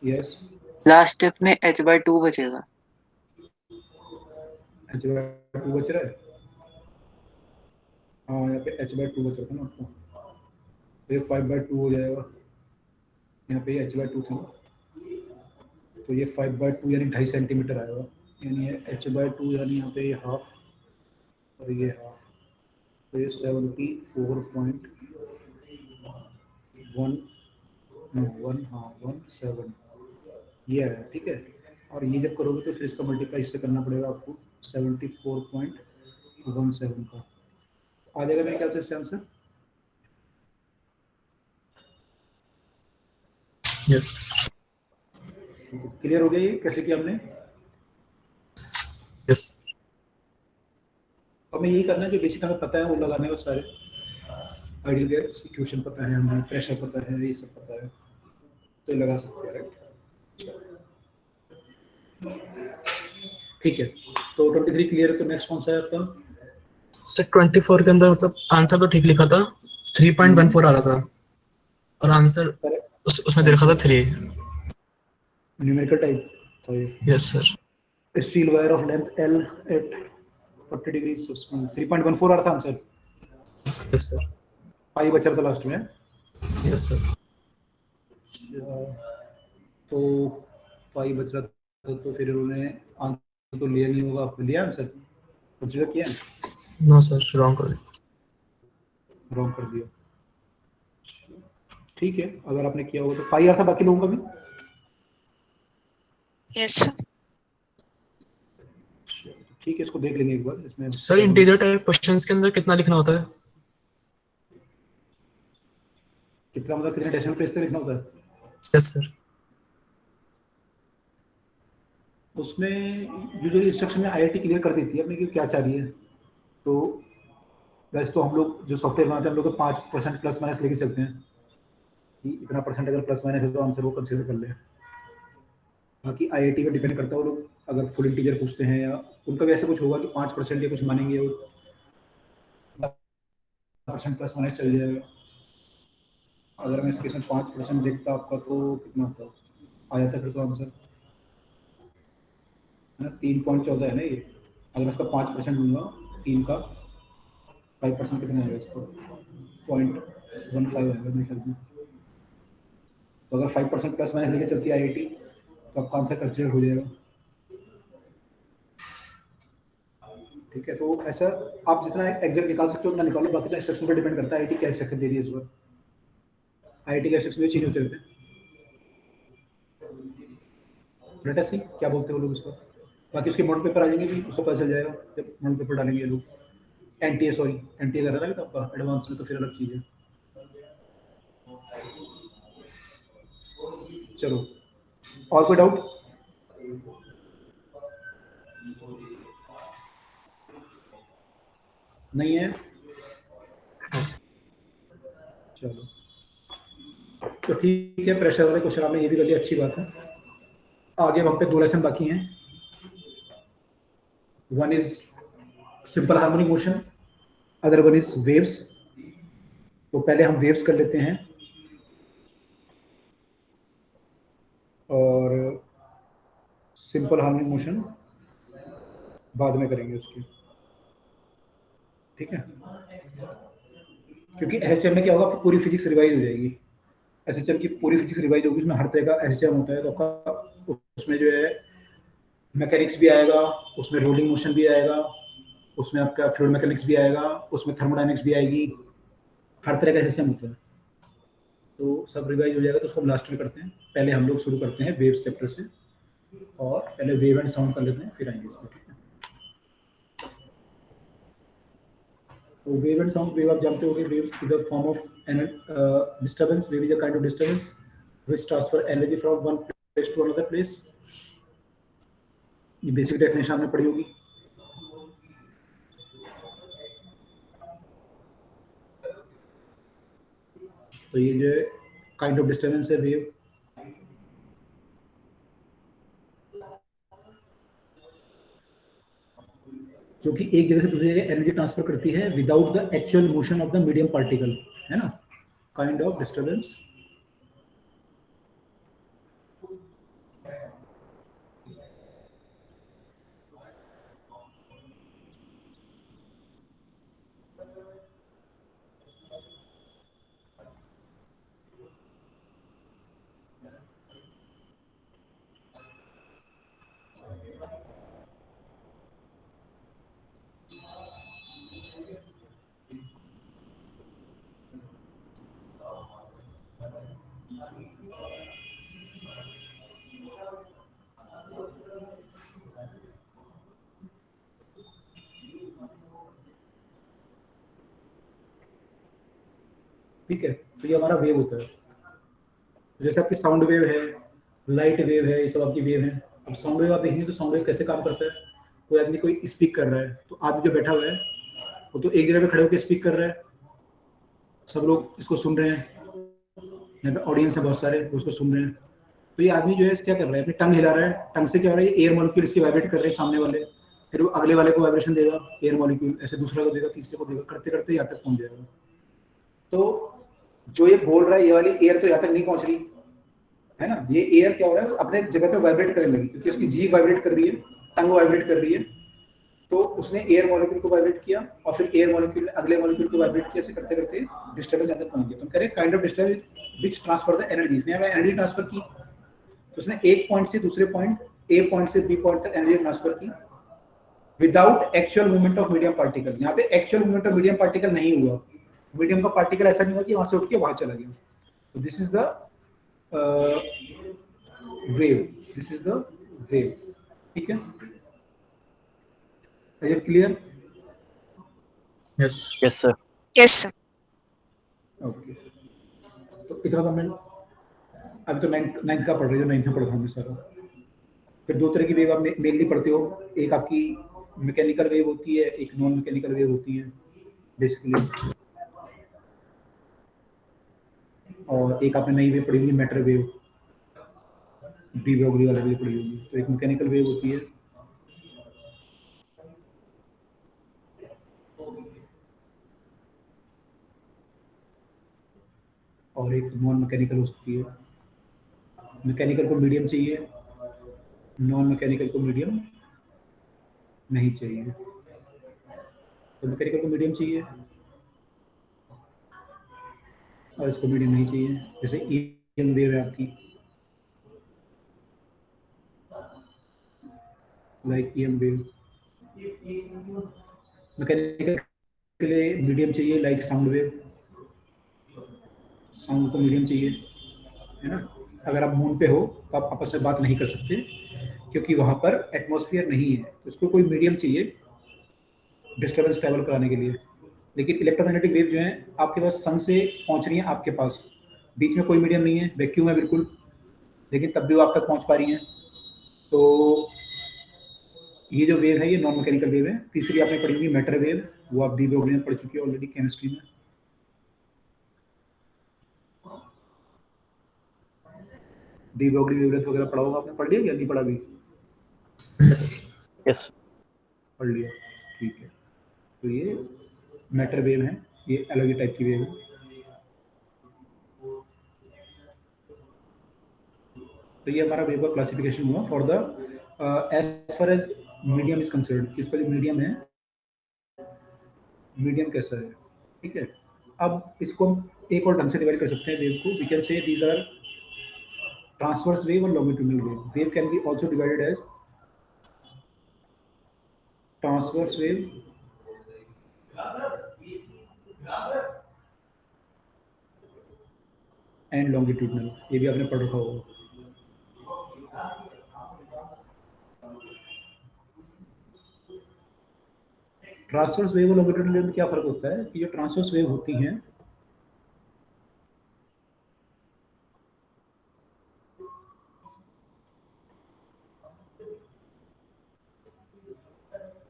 यस, लास्ट स्टेप में h/2 बचेगा। H/2 बच रहा है। हाँ यहाँ पे H/2 बच रहा था ना आपको। तो ये 5/2 हो जाएगा, यहाँ पे h/2 था तो ये 5/2 यानी 2.5 सेंटीमीटर आएगा, यानी ये h/2 यानी यहाँ पे ये हाफ और ये हाफ, तो ये 74.17 ये आया, ठीक है। और ये जब करोगे तो फिर इसका मल्टीप्लाई इससे करना पड़ेगा आपको 74.17 का, आ जाएगा मेरे ख्याल से इससे आंसर। यस क्लियर हो गया ये कैसे किया हमने। यस हमें यही करना है, जो बेसिक हमें पता है वो लगाने का, सारे आइडियल गैस इक्वेशन पता है हमें, प्रेशर पता है, ये सब पता है, तो ये लगा सकते हैं, राइट। ठीक है, तो 23 क्लियर है, तो नेक्स्ट कौन सा है आपका। सर 24 के अंदर मतलब आंसर तो ठीक लिखा था, 3.14 आ रहा था और आंसर उसमें दे रखा था 3। न्यूमेरिकल टाइप तो ये yes sir. Steel wire of length L at 40 degree, उसमें 3.14 आ रहा था आंसर। Yes sir. पाई बचा था लास्ट में। Yes sir. तो पाई बच रहा था, तो फिर उन्होंने आंसर तो लिया नहीं होगा, आपको लिया आंसर कंसीडर किया। नो सर, रॉन्ग कर दिया। रॉन्ग कर दिया, ठीक है, अगर आपने किया होगा तो पाई आ था बाकी लोगों का भी। Yes sir. ठीक है, इसको देख लेंगे एक बार इसमें। सर इंटीजर टाइप क्वेश्चंस के अंदर कितना लिखना होता है। कितना मतलब कितने डेसिमल प्लेस तक लिखना होता है। Yes sir. उसमें यूजुअली इंस्ट्रक्शन में आईआईटी क्लियर कर देती है अपने कि क्या चाह रही है। तो वैसे तो हम लोग जो सॉफ्टवेयर बनाते हैं हम लोग तो 5% प्लस माइनस लेके चलते हैं कि इतना परसेंट अगर प्लस माइनस है तो आंसर वो कंसीडर कर ले। बाकी आईआईटी पे डिपेंड करता है, वो लोग अगर फुल इंटीजर पूछते हैं या उनका भी ऐसा कुछ होगा कि 5% या कुछ मानेंगे, वो 10% प्लस माइनस चल जाएगा। अगर मैं इसके इसमें 5% देखता आपका तो कितना होता आ जाता फिर तो आंसर है ना, 3.14 है ना ये। अगर मैं इसका 5% लूँगा, 3 का 5% कितना आएगा इसका, 0.15 आएगा मेरे ख्याल से। तो अगर 5% प्लस माइनस लेके चलती है आईआईटी तो आपका आंसर कंसिडर हो जाएगा। ठीक है, तो ऐसा आप जितना एग्जैक्ट निकाल सकते हो उतना निकालो, बाकी तो इंस्ट्रक्शन पर डिपेंड करता है आईआईटी क्या इंस्ट्रक्शन दे रही है इस बार। आईआईटी के इंस्ट्रक्शन में चेंज होते रहते हैं। लेट अस सी क्या बोलते हो लोग इस पर। बाकी उसके मॉडल पेपर आ जाएंगे भी, उसको पता चल जाएगा जब मॉडल पेपर डालेंगे लोग। एनटीए सॉरी एनटीए कर रहा है तो आपका एडवांस में तो फिर अलग चीज़ है। चलो, और कोई डाउट। नहीं है, चलो तो ठीक है। प्रेशर वाले क्वेश्चन आपने ये भी कर लिया, अच्छी बात है। आगे वहाँ पे 2 लेसन बाकी हैं। One is simple harmonic motion, other one is waves. तो पहले हम वेव्स कर लेते हैं और सिंपल हार्मोनिक मोशन बाद में करेंगे उसकी, ठीक है। क्योंकि एसएचएम में क्या होगा, आपकी पूरी फिजिक्स रिवाइज हो जाएगी। एसएचएम की पूरी फिजिक्स रिवाइज होगी, उसमें हर तरह का एसएचएम होता है, तो आपका उसमें जो है मैकेनिक्स भी आएगा, उसमें रोलिंग मोशन भी आएगा, उसमें आपका फ्लूइड मैकेनिक्स भी आएगा, उसमें थर्मोडायनेमिक्स भी आएगी, हर तरह का एसएचएम होता है। तो सब रिवाइज हो जाएगा, तो उसको हम लास्ट में करते हैं। पहले हम लोग शुरू करते हैं वेव्स चैप्टर से, और पहले वेव एंड साउंड कर लेते हैं, फिर आएंगे इसमें, ठीक है। तो वेव एंड साउंड, वेव आप जानते होंगे, wave is a form of disturbance. Wave is a kind of disturbance which transfer energy from one place to another place। ये बेसिक डेफिनेशन आपने पढ़ी होगी। तो ये जो है काइंड ऑफ डिस्टर्बेंस है वेव। जो कि एक जगह से दूसरी जगह एनर्जी ट्रांसफर करती है without the actual motion of the medium particle, है ना, काइंड ऑफ डिस्टर्बेंस। ठीक है, तो ये हमारा वेव होता है। जैसे आपकी साउंड वेव है, लाइट वेव है, ये सब आपकी वेव है। अब साउंड वेव आप देखेंगे तो साउंड वेव कैसे काम करता है। कोई आदमी कोई स्पीक कर रहा है, तो आदमी जो बैठा हुआ है वो तो एक जगह पे खड़े होकर स्पीक कर रहा है, सब लोग इसको सुन रहे हैं, यहाँ पे ऑडियंस है बहुत सारे, वो उसको सुन रहे हैं। तो ये आदमी जो है क्या कर रहा है, अपनी टंग हिला रहा है, टंग से क्या हो रहा है, एयर मॉलिक्यूल इसके वाइब्रेट कर रहे हैं सामने वाले, फिर वो अगले वाले को वाइब्रेशन देगा, एयर मॉलिक्यूल ऐसे दूसरा को देगा, तीसरे को देगा, करते करते यहाँ तक पहुंच जाएगा। तो जो ये बोल रहा है, ये वाली एयर तो यहाँ तक नहीं पहुंच रही है ना, ये एयर क्या हो रहा है, अपने जगह पे वाइब्रेट करने लगी, क्योंकि उसकी जीभ वाइब्रेट कर रही है, टंग वाइब्रेट कर रही है, तो उसने एयर मॉलिक्यूल को वाइब्रेट किया और फिर एयर मॉलिक्यूल ने अगले मॉलिक्यूल को वाइब्रेट किया, ऐसे करते करते डिस्टर्बेंस अंदर पहुंच गया। तो हम कह रहे हैं kind of disturbance which transfer the energy. इसने हमें एनर्जी ट्रांसफर की, तो उसने एक पॉइंट से दूसरे पॉइंट, ए पॉइंट से बी पॉइंट तक एनर्जी ट्रांसफर की without actual movement of medium particle. यहाँ पे actual movement of medium particle नहीं हुआ, मीडियम का पार्टिकल ऐसा नहीं हुआ कि वहां से उठ के वहां चला गया। तो this is the wave, this is the wave. ठीक है, is it clear? Yes sir. Yes sir. Okay, तो इतना तो मैं अभी तो नाइन्थ का पढ़ रही हूँ, नाइन्थ में पढ़ता हूँ मैं सारा। फिर दो तरह की वेव आप मेनली पढ़ते हो, एक आपकी मैकेनिकल वेव होती है, एक नॉन मैकेनिकल वेव होती है बेसिकली, और एक आपने नई वेव पढ़ी होगी मैटर वेव, डी ब्रोगली वाला वेव पढ़ी होगी। तो एक मैकेनिकल वेव होती है, और एक नॉन मैकेनिकल हो सकती है। मैकेनिकल को मीडियम चाहिए, नॉन मैकेनिकल को मीडियम नहीं चाहिए। तो मैकेनिकल को मीडियम चाहिए और इसको मीडियम नहीं चाहिए। जैसे ईएम वेव है आपकी, लाइक ईएम वेव, मैकेनिकल के लिए मीडियम चाहिए, लाइक साउंड वेव, साउंड को मीडियम चाहिए, है ना। अगर आप मून पे हो तो आप आपस में बात नहीं कर सकते क्योंकि वहां पर एटमॉस्फेयर नहीं है, तो उसको कोई मीडियम चाहिए डिस्टर्बेंस ट्रैवल कराने के लिए। लेकिन इलेक्ट्रोमैग्नेटिक वेव जो है आपके पास सन से पहुंच रही है आपके पास, बीच में कोई मीडियम नहीं है, वैक्यूम है बिल्कुल, लेकिन तब भी वो आप तक पहुंच पा रही हैं। तो ये जो वेव है ये नॉन मैकेनिकल वेव है। तीसरी आपने पढ़ी होगी मैटर वेव, वो आप डी ब्रोगली में पढ़ चुकी है ऑलरेडी केमिस्ट्री में। डी ब्रोगली वेवलेंथ वगैरह पढ़ा होगा आपने, पढ़ लिया क्या, नहीं पढ़ा भी? यस। पढ़ लिया, ठीक है। तो ये मैटर वेव है, ये अलग ही टाइप की वेव है। तो ये हमारा वेव का क्लासिफिकेशन हुआ for the as far as medium is considered, कि उसका जो मीडियम है, मीडियम कैसा है। ठीक है, अब इसको हम एक और ढंग से डिवाइड कर सकते हैं वेव को। We can say these are transverse wave और longitudinal wave. Wave can be also divided as transverse wave and longitudinal, ये भी आपने पढ़ रखा होगा। ट्रांसवर्स वेव और लॉन्गिट्यूडिनल वेव में क्या फर्क होता है कि जो ट्रांसवर्स वेव होती हैं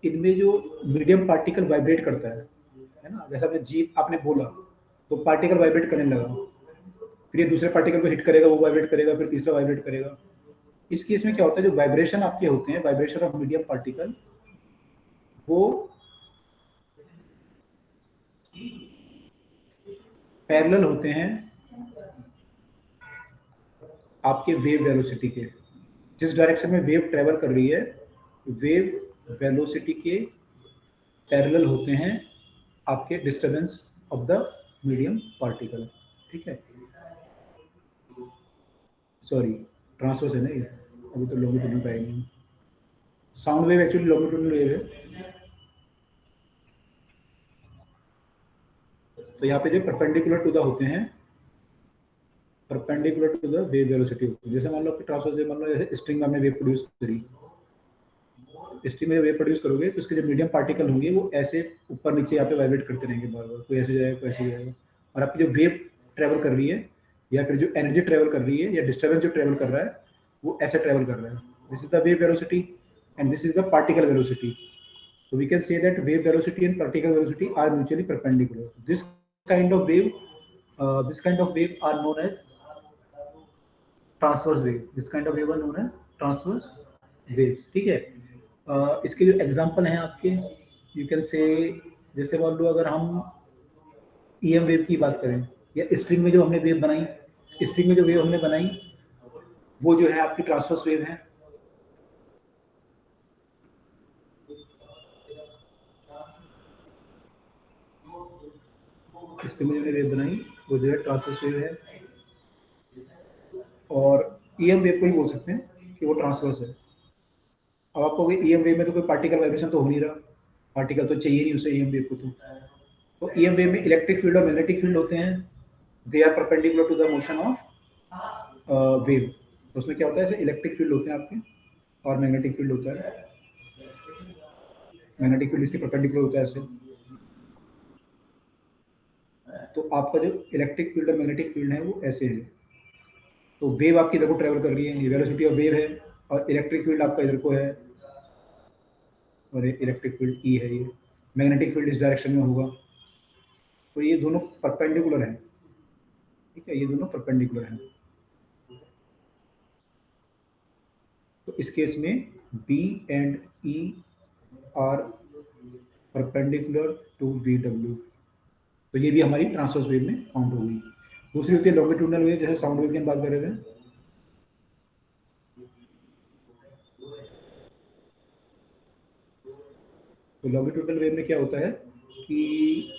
इनमें जो मीडियम पार्टिकल वाइब्रेट करता है ना, जैसा आपने जीप आपने बोला तो पार्टिकल वाइब्रेट करने लगा, फिर ये दूसरे पार्टिकल को हिट करेगा, वो वाइब्रेट करेगा, फिर तीसरा वाइब्रेट करेगा। इस केस में क्या होता है, जो वाइब्रेशन आपके होते हैं, वाइब्रेशन ऑफ मीडियम पार्टिकल, वो पैरेलल होते हैं आपके वेव वेलोसिटी के। जिस डायरेक्शन में वेव ट्रेवल कर रही है, वेव वेलोसिटी के पैरेलल होते हैं आपके disturbance of the medium particle. ठीक है, सॉरी ट्रांसवर्स है ना ये, अभी तो लॉन्गिट्यूडिनल का नहीं। Sound wave actually longitudinal wave है। तो यहाँ पे जो परपेंडिकुलर टू द होते हैं perpendicular to the wave velocity होती है। जैसे मान लो कि ट्रांसवर्स वेव, मान लो जैसे स्ट्रिंग में हमने वेव प्रोड्यूस करी, स्ट्रिंग में वेव प्रोड्यूस करोगे तो उसके जो मीडियम पार्टिकल होंगे वो ऐसे ऊपर नीचे यहाँ पे वाइब्रेट करते रहेंगे बार बार, कोई ऐसे जाएगा कोई ऐसे जाएगा, और आपकी जो वेव ट्रेवल कर रही है या फिर जो एनर्जी ट्रेवल कर रही है या डिस्टर्बेंस जो ट्रेवल कर रहा है वो ऐसे ट्रेवल कर रहा है। This is the wave velocity and this is the particle velocity. So we can say that wave velocity and particle velocity are mutually perpendicular. This kind of wave are known as transverse wave. This kind of wave are known as transverse waves. ठीक है। इसके जो example हैं आपके, you can say, जैसे मान लो अगर हम EM वेव की बात करें या स्ट्रिंग में जो हमने वेव बनाई, स्ट्रिंग में जो वेव हमने बनाई वो जो है आपकी ट्रांसवर्स वेव है। स्ट्रिंग में जो वेव बनाई वो जो है ट्रांसवर्स वेव है, और EM वेव को ही बोल सकते हैं कि वो ट्रांसवर्स है। अब आपको EM वेव में तो कोई पार्टिकल वाइब्रेशन तो हो नहीं रहा, पार्टिकल तो चाहिए नहीं उसे EM वेव को। तो EM वेव में इलेक्ट्रिक फील्ड और मैग्नेटिक फील्ड होते हैं, they are perpendicular to the motion of wave. तो उसमें क्या होता है, इलेक्ट्रिक फील्ड होते हैं आपके और मैग्नेटिक फील्ड होता है, मैग्नेटिक फील्ड इसके परपेंडिकुलर होता है ऐसे। तो आपका जो इलेक्ट्रिक फील्ड और मैग्नेटिक फील्ड है वो ऐसे है। तो वेव आपकी इधर को ट्रेवल कर रही है, ये वेलोसिटी ऑफ वेव है, और इलेक्ट्रिक फील्ड आपका इधर को है और इलेक्ट्रिक फील्ड ई है, ये मैग्नेटिक फील्ड इस डायरेक्शन में होगा। तो ये दोनों परपेंडिकुलर हैं, ठीक है, ये दोनों परपेंडिकुलर हैं। तो इस केस में B and E are perpendicular to V W, तो ये भी हमारी ट्रांसवर्स वेव में काउंट होगी। दूसरी होती है लॉन्गिट्यूडनल वेव, जैसे साउंड वेव की हम बात कर रहे थे। तो लॉन्गिट्यूडनल वेव में क्या होता है कि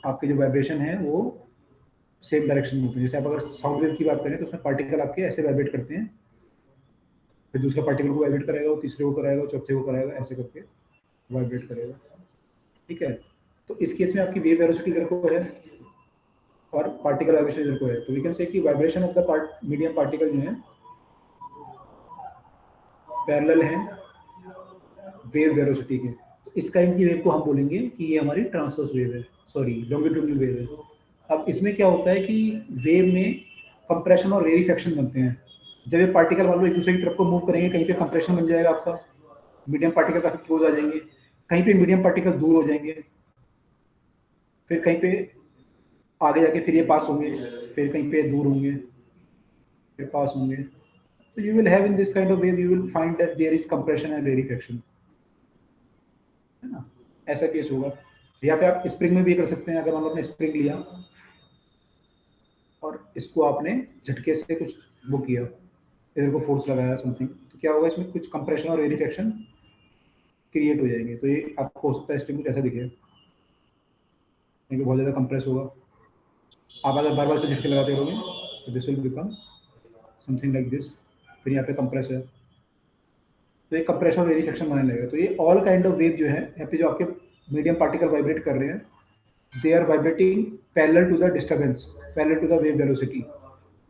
आपके जो वाइब्रेशन है वो सेम डायरेक्शन में होते हैं। जैसे आप अगर साउंड वेव की बात करें तो उसमें पार्टिकल आपके ऐसे वाइब्रेट करते हैं, फिर दूसरा पार्टिकल को वाइब्रेट कराएगा, वो तीसरे को कराएगा, चौथे को कराएगा, ऐसे करके वाइब्रेट करेगा, ठीक है। तो इस केस में आपकी वेव वेलोसिटी इधर को है और पार्टिकल वाइब्रेशन इधर को है। तो वी कैन से कि vibration of the medium particle जो है पैरेलल है वेव वेलोसिटी के। तो इस काइंड की वेव को हम बोलेंगे कि ये हमारी ट्रांसवर्स वेव है, सॉरी लॉन्गिट्यूडनल वेव है। अब इसमें क्या होता है कि वेव में कंप्रेशन और रेरिफैक्शन बनते हैं। जब ये पार्टिकल मान लो एक दूसरे की तरफ को मूव करेंगे, कहीं पे कंप्रेशन बन जाएगा आपका, मीडियम पार्टिकल काफी क्लोज आ जाएंगे, कहीं पे मीडियम पार्टिकल दूर हो जाएंगे, फिर कहीं पे आगे जाके फिर ये पास होंगे, फिर कहीं पे दूर होंगे, फिर पास होंगे। तो you will have in this kind of wave you will find that there is compression and rarefaction, है ना, ऐसा केस होगा। या फिर आप स्प्रिंग में भी कर सकते हैं। अगर मान लो आपने स्प्रिंग लिया और इसको आपने झटके से कुछ वो किया, इधर को फोर्स लगाया समथिंग, तो क्या होगा, इसमें कुछ कंप्रेशन और रेरिफैक्शन क्रिएट हो जाएंगे। तो ये आपको हो सकता है स्प्रिंग कुछ ऐसा दिखे, बहुत ज़्यादा कंप्रेस होगा। आप अगर बार बार झटके लगाते रहोगे तो this will become something like this, फिर यहाँ पे कंप्रेस है, तो ये कंप्रेशन और रेरिफैक्शन मानने लगेगा। तो ये ऑल काइंड ऑफ वेव जो है, यहाँ पे जो आपके मीडियम पार्टिकल वाइब्रेट कर रहे हैं, they are vibrating parallel to the disturbance, parallel to the wave velocity.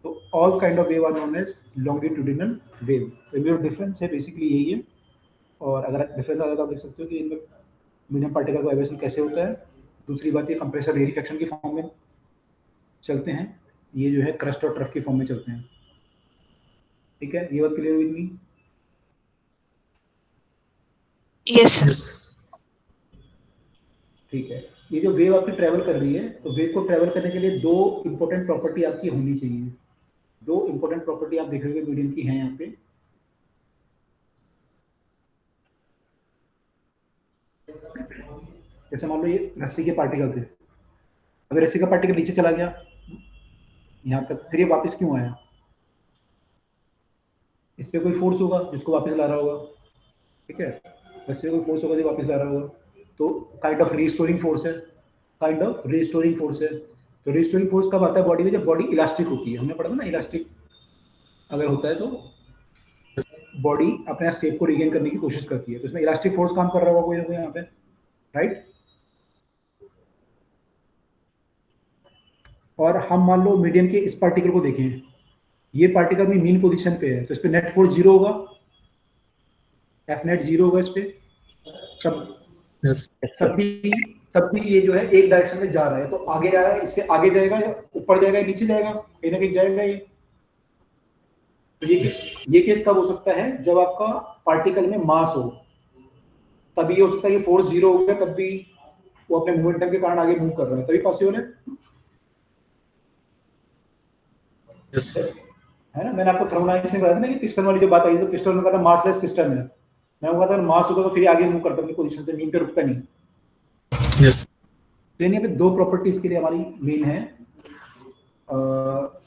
तो all kind of wave are known as longitudinal wave. तो ये डिफरेंस है बेसिकली यही है। और अगर डिफरेंस आता है तो आप देख सकते हो कि इनमें मीडियम पार्टिकल वाइब्रेशन कैसे होता है। दूसरी बात, ये कंप्रेशन रेरिफैक्शन की फॉर्म में चलते हैं, ये जो है क्रस्ट और ट्रफ की फॉर्म में चलते हैं, ठीक है। ये बात क्लियर हुई नहीं? Yes sir. यस ठीक है। ये जो वेव आपकी ट्रेवल कर रही है, तो वेव को ट्रेवल करने के लिए दो इंपॉर्टेंट प्रॉपर्टी आपकी होनी चाहिए। दो इंपॉर्टेंट प्रॉपर्टी आप देखोगे मीडियम की हैं यहाँ पे। जैसे मान लो ये रस्सी के पार्टिकल थे, अगर रस्सी का पार्टिकल नीचे चला गया यहाँ तक, फिर ये वापस क्यों आया, इस पे कोई फोर्स होगा जिसको वापस ला रहा होगा, ठीक है। रस्सी पे कोई फोर्स होगा जो वापस ला रहा होगा, तो काइंड ऑफ रिस्टोरिंग फोर्स है, काइंड ऑफ रिस्टोरिंग फोर्स है। तो रिस्टोरिंग फोर्स कब आता है बॉडी में, जब बॉडी इलास्टिक होती है। हमने पढ़ा था ना, इलास्टिक अगर होता है तो बॉडी अपने शेप को रिगेन करने की कोशिश करती है, तो इसमें इलास्टिक फोर्स काम कर रहा होगा कोई ना कोई यहाँ पे, राइट। और हम मान लो मीडियम के इस पार्टिकल को देखें, ये पार्टिकल भी मीन पोजीशन पे है, तो इस पे नेट फोर्स 0 होगा, एफ नेट 0 होगा इस पे। तब यस तब भी ये जो है एक डायरेक्शन में जा रहा है, तो आगे जा रहा है, इससे आगे जाएगा या ऊपर जाएगा या नीचे जाएगा, कहीं ना कहीं जाएगा ये। तो ये केस कब हो सकता है, जब आपका पार्टिकल में मास हो, तभी ये हो सकता है कि फोर्स 0 हो गया, तब भी वो अपने मोमेंटम के कारण आगे मूव कर रहा है, तभी पॉसिबल है। यस है ना, मैंने आपको थर्मोडायनामिक्स में बताया था ना कि पिस्टन वाली जो बात आई, तो पिस्टन में कहा था मासलेस पिस्टन है, मैं वो कहता हूं मास होता तो फिर आगे मूव करता अपनी पोजीशन से, मीन पे रुकता नहीं। यस तो यहाँ पे दो प्रॉपर्टीज के लिए हमारी मेन है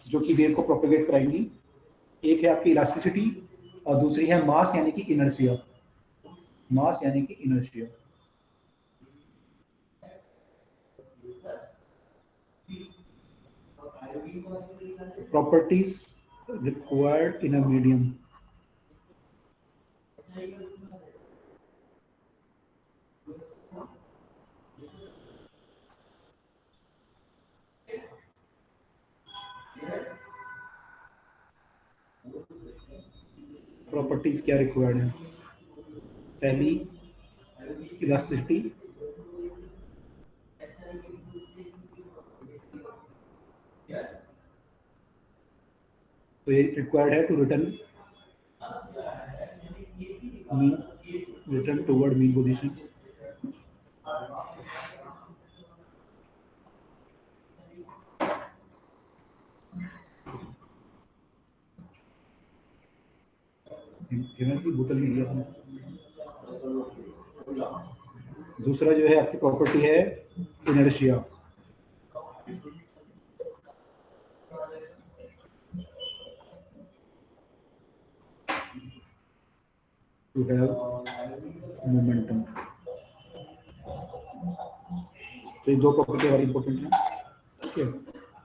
जो कि वेव को प्रोपेगेट कराएंगी। एक है आपकी इलास्टिसिटी और दूसरी है मास यानी कि इनर्शिया। मास यानी कि inertia. Properties required in a medium. Properties क्या रिक्वायर्ड है? पहली इलास्टिसिटी, तो ये रिक्वायर्ड है to return toward mean position. की बोतल नहीं दिया आपने। दूसरा जो है आपकी प्रॉपर्टी है इनर्शिया। To have momentum. तो ये दो प्रॉपर्टी हमारी इंपॉर्टेंट है। ठीक है।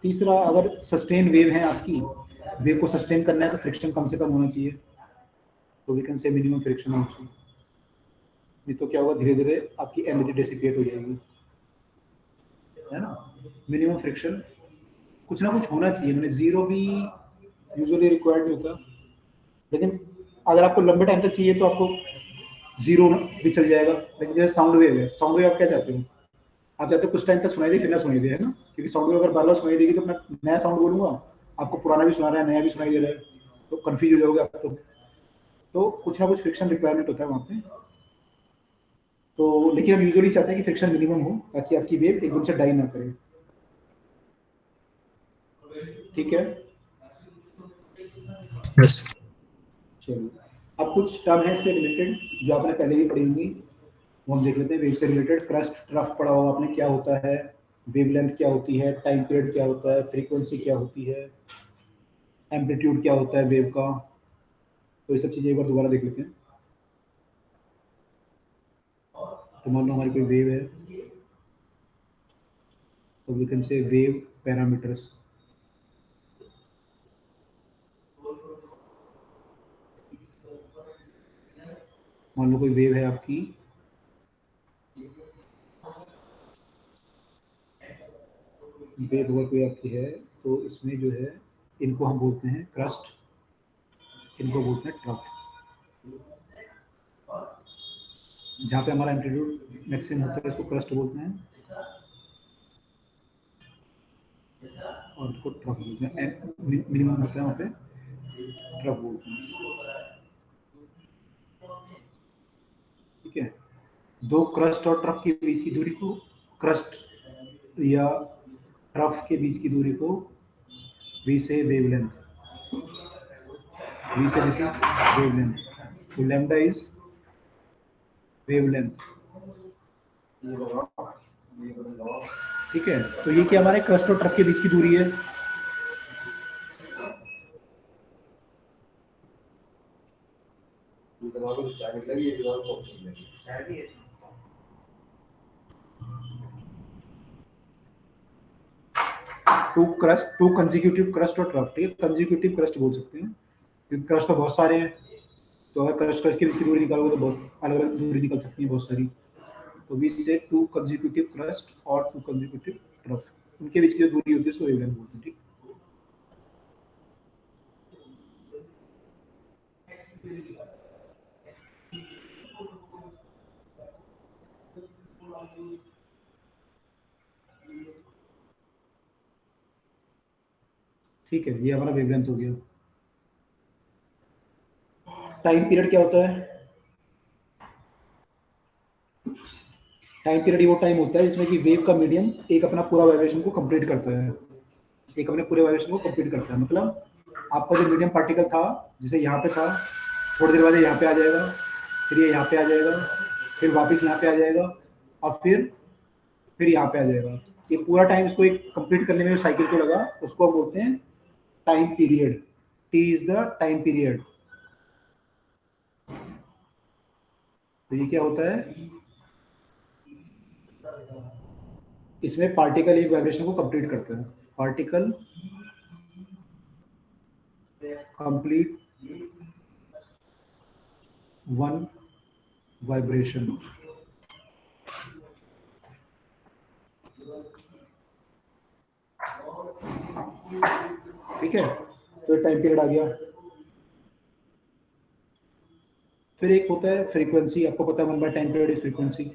तीसरा, अगर सस्टेन वेव है आपकी, वेव को सस्टेन करना है तो फ्रिक्शन कम से कम होना चाहिए, तो we can say minimum friction also. नहीं तो क्या होगा, धीरे धीरे आपकी एनर्जी डेसिपेट हो जाएगी, है ना। मिनिमम फ्रिक्शन कुछ ना कुछ होना चाहिए, मैंने जीरो भी यूजुअली रिक्वायर्ड नहीं होता, लेकिन अगर आपको लंबे टाइम तक चाहिए तो आपको जीरो भी चल जाएगा। लेकिन जैसे साउंड वेव है, साउंड वेव आप क्या चाहते हो? आप चाहते हो कुछ टाइम तक सुनाई दे फिर ना सुनाई दे, है ना, क्योंकि साउंड वेव अगर बार बार सुनाई देगी तो मैं नया साउंड बोलूंगा, आपको पुराना भी सुना रहा है, नया भी सुनाई दे रहा है, तो कंफ्यूज हो जाओगे आप। तो कुछ ना कुछ फ्रिक्शन रिक्वायरमेंट होता है वहाँ पे। तो लेकिन हम यूजुअली चाहते हैं कि फ्रिक्शन मिनिमम हो, ताकि आपकी वेव एकदम से डाई ना करे। ठीक है। यस चलिए, अब कुछ टर्म है इससे रिलेटेड जो आपने पहले भी पढ़ी होंगी, वो हम देख लेते हैं। वेव से रिलेटेड क्रस्ट ट्रफ पढ़ा होगा आपने, क्या होता है, वेवलेंथ क्या होती है, टाइम पीरियड क्या होता है, फ्रीक्वेंसी क्या होती है, एम्पलीट्यूड क्या होता है वेव का। तो ये सब चीज़ें एक बार दोबारा देख लेते हैं। तो मान लो हमारी कोई वेव है, तो we can say wave parameters. मान लो कोई वेव है आपकी, वेव अगर कोई आपकी है, तो इसमें जो है इनको हम बोलते हैं क्रस्ट, इनको बोलते हैं ट्रफ। जहाँ पे हमारा एम्पलीट्यूड मैक्सिमम होता है इसको क्रस्ट बोलते हैं, और इसको ट्रफ बोलते हैं। मिनिमम होता है वहाँ पे, ट्रफ बोलते हैं। ठीक है। दो क्रस्ट और ट्रफ के बीच की दूरी को, क्रस्ट या ट्रफ के बीच की दूरी को वी से वेवलेंथ, वी से दिस इज वेवलेंथ, तो लैम्डा इज वेवलेंथ। ठीक है। तो ये क्या हमारे क्रस्ट और ट्रफ के बीच की दूरी है। टू कंसेक्यूटिव क्रस्ट और ट्रफ। ठीक है, कंसेक्यूटिव क्रस्ट बोल सकते हैं क्योंकि क्रस्ट तो बहुत सारे हैं, तो अगर क्रस्ट क्रस्ट के बीच की दूरी निकालोगे तो बहुत अलग अलग दूरी निकल सकती है, बहुत सारी। तो वी से टू कंसेक्यूटिव क्रस्ट और टू कंसेक्यूटिव ट्रफ, उनके बीच की जो दूरी होती है उसको वेवलेंथ बोलते हैं। ठीक। ठीक है, ये हमारा वेवलेंथ हो गया। टाइम पीरियड क्या होता है? टाइम पीरियड वो टाइम होता है जिसमें कि वेव का मीडियम एक अपना पूरा वाइब्रेशन को कंप्लीट करता है, एक अपने पूरे वाइब्रेशन को कंप्लीट करता है। मतलब आपका जो मीडियम पार्टिकल था, जैसे यहाँ पे था, थोड़ी देर बाद यहाँ पे आ जाएगा, फिर ये यहाँ पे आ जाएगा, फिर वापस यहाँ पे आ जाएगा, और फिर यहाँ पे आ जाएगा। ये पूरा टाइम इसको एक कंप्लीट करने में जो साइकिल को लगा, उसको हम बोलते हैं time period. T is the time period. तो ये क्या होता है? इसमें पार्टिकल एक वाइब्रेशन को कंप्लीट करता है। Particle complete one vibration. ठीक है, तो टाइम पीरियड आ गया। फिर एक होता है फ्रीक्वेंसी। आपको पता है 1/टाइम पीरियड इज फ्रीक्वेंसी।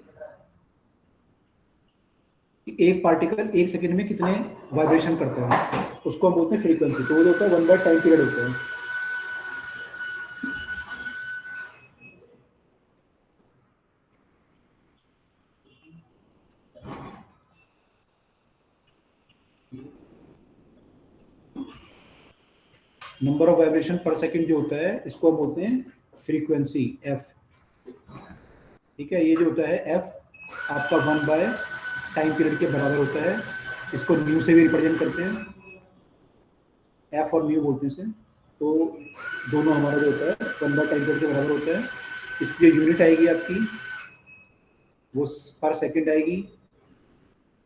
एक पार्टिकल एक सेकंड में कितने वाइब्रेशन करता है, उसको हम बोलते हैं फ्रीक्वेंसी। तो वो जो होता है 1/टाइम पीरियड होता है। नंबर ऑफ वाइब्रेशन पर सेकंड जो होता है, इसको हम बोलते हैं फ्रीक्वेंसी, एफ। ठीक है, ये जो होता है एफ आपका 1/टाइम पीरियड के बराबर होता है। इसको न्यू से भी रिप्रेजेंट करते हैं, एफ और न्यू बोलते हैं इसे। तो दोनों हमारा जो होता है 1/टाइम पीरियड के बराबर होता है। इसकी जो यूनिट आएगी आपकी, वो पर सेकंड आएगी,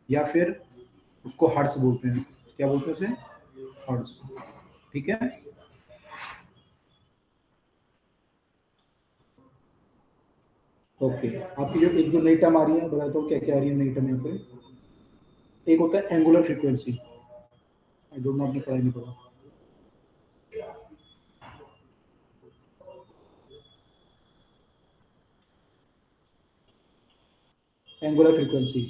या फिर उसको हर्ट्ज बोलते हैं। क्या बोलते हैं उसे? हर्ट्ज। ठीक है, ओके। आपकी जो एक दो नई टर्म आ रही है, बताता हूँ क्या क्या आ रही है नई टर्म यहाँ पे। एक होता है angular frequency. I don't know, आपने पढ़ाई नहीं पढ़ा। एंगुलर फ्रीक्वेंसी,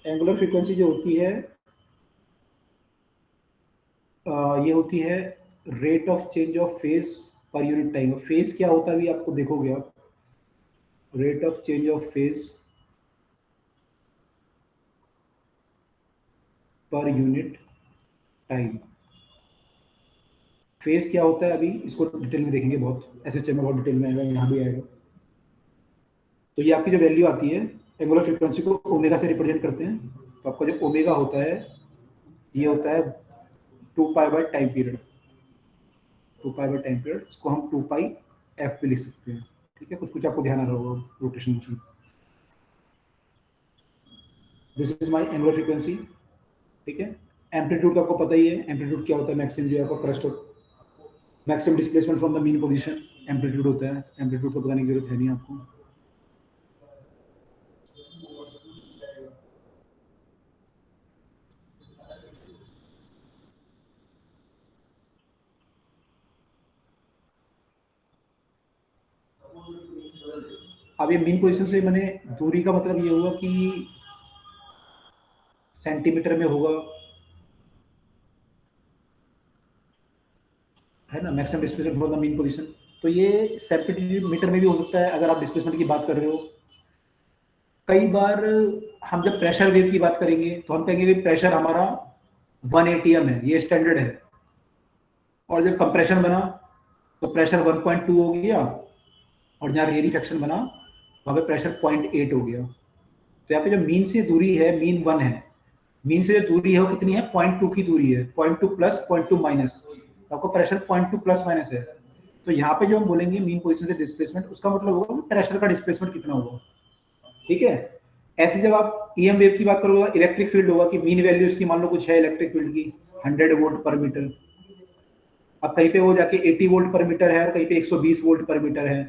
एंगुलर फ्रीक्वेंसी जो होती है, ये होती है rate of change of phase per unit time. Phase क्या होता है अभी आपको देखोगे आप। Rate of change of phase per unit time. Phase क्या होता है अभी इसको डिटेल में देखेंगे, बहुत एसएचएम में बहुत डिटेल में आएगा, यहाँ भी आएगा। तो ये आपकी जो वैल्यू आती है, एंगुलर फ्रीक्वेंसी को ओमेगा से रिप्रेजेंट करते हैं। तो आपका जो ओमेगा होता है, ये होता है 2π/टाइम पीरियड। 2π/टाइम पीरियड, इसको हम 2π/f पे लिख सकते हैं। ठीक है, कुछ कुछ आपको ध्यान आ रहा होगा rotation motion. This is my angular frequency. ठीक है, एम्पलीट्यूड तो आपको पता ही है। एम्पलीट्यूड क्या होता है? मैक्सिमम जो है आपका crust of maximum displacement from the mean position, amplitude होता है। एम्पलीट्यूड को बताने की जरूरत है नहीं आपको। अब ये मीन पोजीशन से मैंने दूरी का मतलब ये हुआ कि सेंटीमीटर में होगा, है ना, maximum displacement from the mean position. तो ये सेंटीमीटर में भी हो सकता है अगर आप डिस्प्लेसमेंट की बात कर रहे हो। कई बार हम जब प्रेशर वेव की बात करेंगे तो हम कहेंगे कि प्रेशर हमारा 1 atm है, ये स्टैंडर्ड है। और जब कंप्रेशन बना तो प्रेशर 1.2 हो गया, और जहाँ रेयरिफिकेशन बना वहाँ पे प्रेशर 0.8 हो गया। तो यहाँ पे जो मीन से दूरी है, मीन 1 है। मीन से जो दूरी है वो कितनी है? 0.2 की दूरी है, 0.2 प्लस 0.2 माइनस। तो आपको प्रेशर 0.2 प्लस माइनस है। तो यहाँ पे जो हम बोलेंगे मीन पोजीशन से डिस्प्लेसमेंट, उसका मतलब होगा कि प्रेशर का डिस्प्लेसमेंट कितना होगा। ठीक है, ऐसे जब आप ईएम वेव की बात करोगे, इलेक्ट्रिक फील्ड होगा कि मीन वैल्यू उसकी मान लो कुछ है इलेक्ट्रिक फील्ड की 100 वोल्ट पर मीटर। अब कहीं पे वो जाके 80 वोल्ट पर मीटर है और कहीं पे 120 वोल्ट पर मीटर है।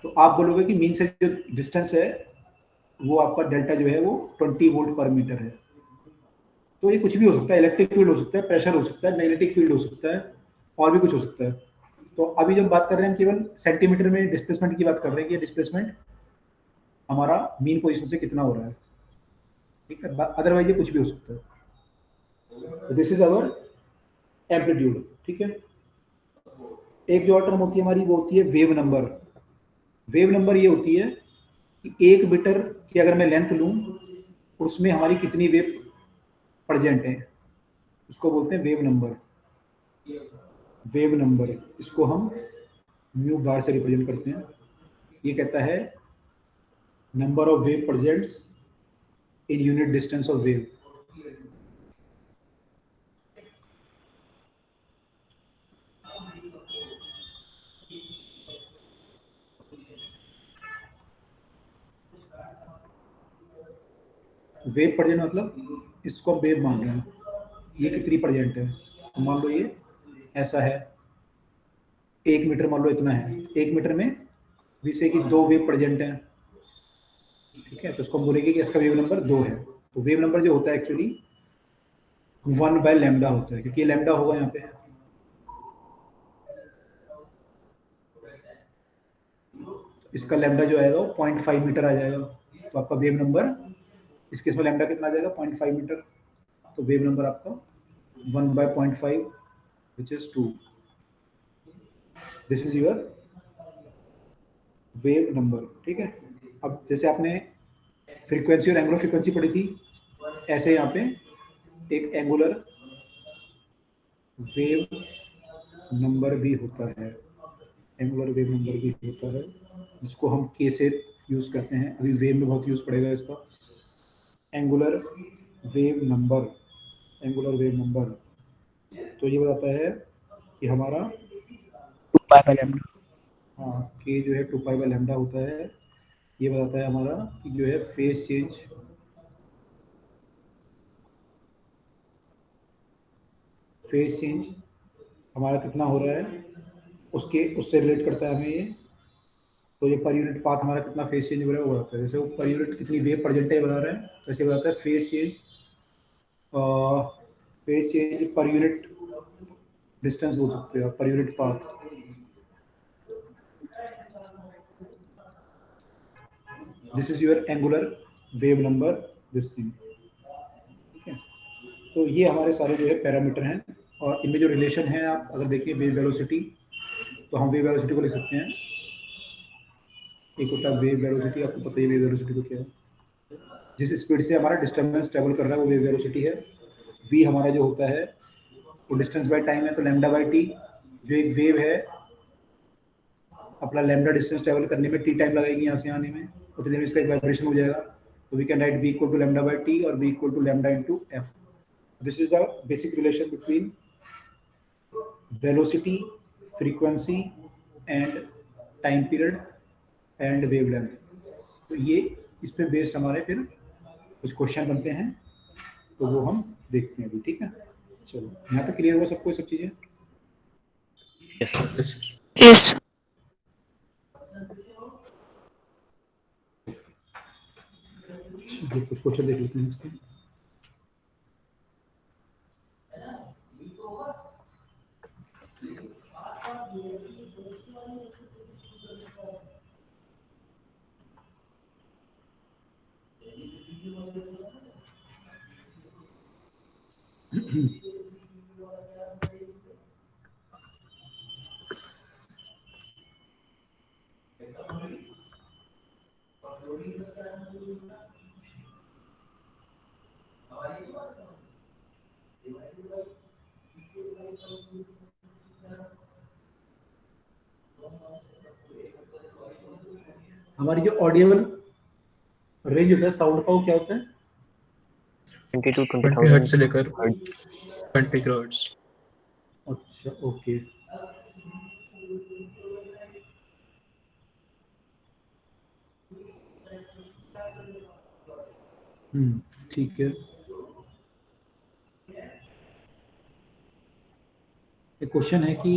तो आप बोलोगे कि मीन से जो डिस्टेंस है वो आपका डेल्टा जो है वो 20 वोल्ट पर मीटर है। तो ये कुछ भी हो सकता है, इलेक्ट्रिक फील्ड हो सकता है, प्रेशर हो सकता है, मैग्नेटिक फील्ड हो सकता है, और भी कुछ हो सकता है। तो अभी जब बात कर रहे हैं, हम केवल सेंटीमीटर में डिस्प्लेसमेंट की बात कर रहे हैं कि डिस्प्लेसमेंट हमारा मीन पोजीशन से कितना हो रहा है, ठीक है। अदरवाइज ये कुछ भी हो सकता है। दिस इज आवर एम्पलीट्यूड, ठीक है। एक जो और टर्म होती है हमारी, वो होती है वेव नंबर। वेव नंबर ये होती है कि 1 मीटर की अगर मैं लेंथ लूं, उसमें हमारी कितनी वेव प्रेजेंट है, उसको बोलते हैं वेव नंबर। वेव नंबर, इसको हम म्यू बार से रिप्रेजेंट करते हैं। ये कहता है number of wave presents in unit distance of wave. Wave present मतलब इसको वेव मान रहे हैं, ये कितनी प्रेजेंट है। तो मान लो ये ऐसा है, 1 मीटर मान लो इतना है, 1 मीटर में जिससे कि 2 वेव प्रेजेंट है, ठीक है। तो उसको हम बोलेंगे कि इसका वेव नंबर 2 है। तो वेव नंबर जो होता है एक्चुअली 1/λ होता है, क्योंकि ये लैम्डा होगा यहाँ पे। इसका लैम्डा जो आएगा वो 0.5 मीटर आ जाएगा। तो आपका वेव नंबर इस केस में लैम्डा कितना आ जाएगा, 0.5 मीटर। तो वेव नंबर आपका 1/0.5 which is 2। This is your wave number, ठीक है। अब जैसे आपने फ्रीक्वेंसी और एंगुलर फ्रीक्वेंसी पढ़ी थी, ऐसे यहाँ पे एक एंगुलर वेव नंबर भी होता है। एंगुलर वेव नंबर भी होता है, जिसको हम के से यूज करते हैं। अभी वेव में बहुत यूज पड़ेगा इसका। Angular wave number, angular wave number, तो ये बताता है कि हमारा 2π/λ। हाँ, के जो है 2π/λ होता है। ये बताता है हमारा कि जो है फेज चेंज, फेज चेंज हमारा कितना हो रहा है, उससे रिलेट करता है हमें ये। तो ये पर यूनिट पाथ हमारा कितना फेज चेंज हो रहा है वो बताता है। जैसे वो पर यूनिट कितनी वेव प्रेजेंट है बता रहे हैं, तो ऐसे बताता है phase change, phase change per unit distance बोल सकते हो, per unit path. This is your angular wave number, this thing, ठीक है। तो ये हमारे सारे जो है पैरामीटर हैं, और इनमें जो रिलेशन है, आप अगर देखिए वेव वेलोसिटी, तो हम वेव वेलोसिटी को लिख सकते हैं। एक होता है वेव वेलोसिटी, आपको पता ही वेव वेलोसिटी को क्या है। जिस स्पीड से हमारा डिस्टर्बेंस ट्रेवल कर रहा है वो वेव वेलोसिटी है। v हमारा जो होता है वो डिस्टेंस बाय टाइम है, तो λ/t जो एक वेव है अपना लैम्डा डिस्टेंस ट्रेवल करने में t टाइम लगाएगी यहाँ से आने में, उतने में इसका एक वाइब्रेशन हो जाएगा। तो we can write v equal टू λ/t और v इक्वल टू λ into f। This is the basic relation between velocity, frequency and time period and wavelength. तो ये इस पे बेस्ड हमारे फिर कुछ क्वेश्चन बनते हैं, तो वो हम देखते हैं अभी, ठीक है। चलो, यहाँ पे क्लियर हुआ सबको सब चीजें? यस। कुछ क्वेश्चन देख लेते हैं इसके। हमारी जो ऑडियबल रेंज होता है साउंड का, वो क्या होता है? 20 to 20 20,000 हर्ट्ज से लेकर 20 हर्ट्ज। अच्छा, ओके। ठीक है। एक क्वेश्चन है कि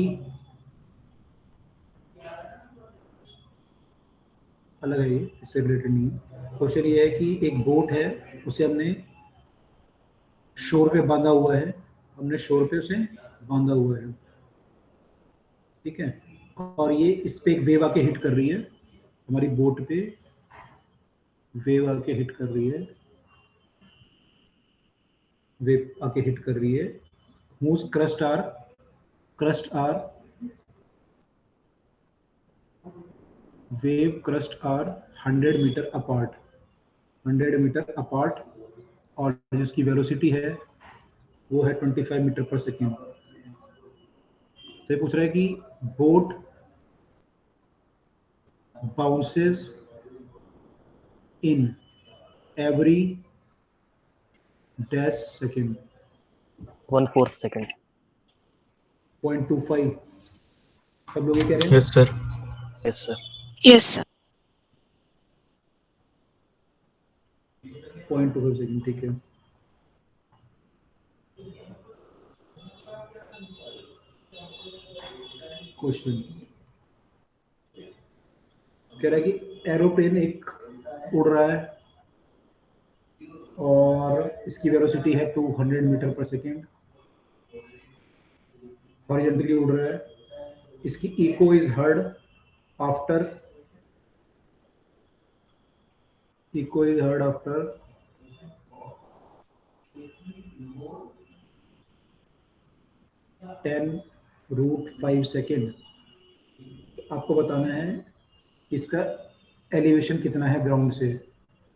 अलग है, ये इससे रिलेटेड नहीं है। क्वेश्चन ये है कि एक बोट है, उसे हमने शोर पे बांधा हुआ है, हमने शोर पे उसे बांधा हुआ है, ठीक है, और ये इस पे एक वेव आके हिट कर रही है, हमारी बोट पे वेव आके हिट कर रही है, वेव आके हिट कर रही है। whose crust are wave crust are 100 metre apart, 100 metre apart, और जिसकी वेलोसिटी है वो है 25 मीटर पर सेकेंड। तो ये पूछ रहा है कि boat bounces in every dash second, 1/4 second. 0.25। सब लोग ये कह रहे हैं yes sir. Yes sir. Yes, sir. 0.25 second, ठीक है। क्वेश्चन कह रहा है कि एरोप्लेन एक उड़ रहा है और इसकी वेलोसिटी है 200 मीटर पर सेकेंड, हॉरिजॉन्टली उड़ रहा है, इसकी echo is heard after 10√5 second. आपको बताना है कि इसका एलिवेशन कितना है ग्राउंड से।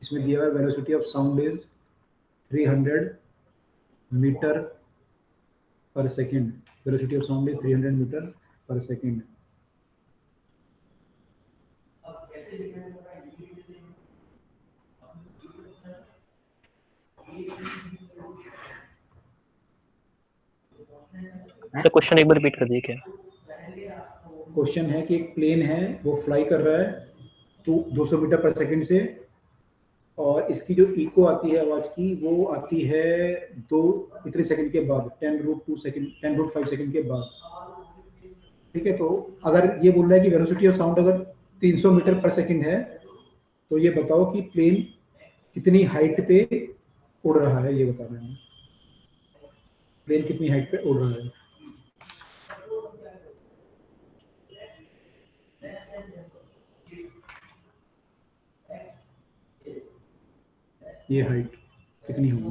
इसमें दिया हुआ velocity of sound is 300 metre पर second, velocity of sound is 300 metre पर सेकेंड। सर क्वेश्चन एक बार रिपीट कर दीजिए क्या? क्वेश्चन है कि एक प्लेन है वो फ्लाई कर रहा है तो 200 मीटर पर सेकंड से, और इसकी जो इको आती है आवाज की वो आती है इतने सेकंड के बाद, 10√2 सेकंड, 10√5 सेकंड के बाद। ठीक है, तो अगर ये बोल रहा है कि वेलोसिटी ऑफ साउंड अगर 300 मीटर पर सेकंड है तो ये बताओ कि प्लेन कितनी हाइट पे उड़ रहा है, ये बताना है। प्लेन कितनी हाइट पे उड़ रहा है। ये हाइट कितनी होगी?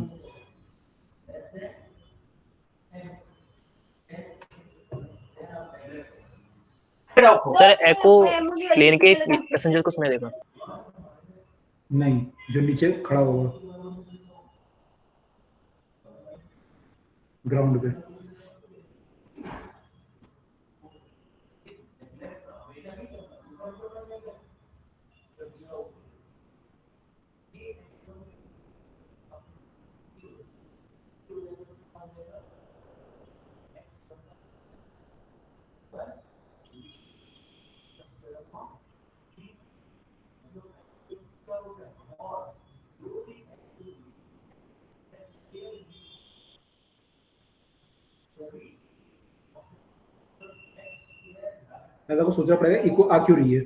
सर एको प्लेन के पैसेंजर को सुनाई देगा? नहीं, जो नीचे खड़ा होगा ग्राउंड पे। ऐसा को सोचना पड़ेगा इको आ क्यों रही है।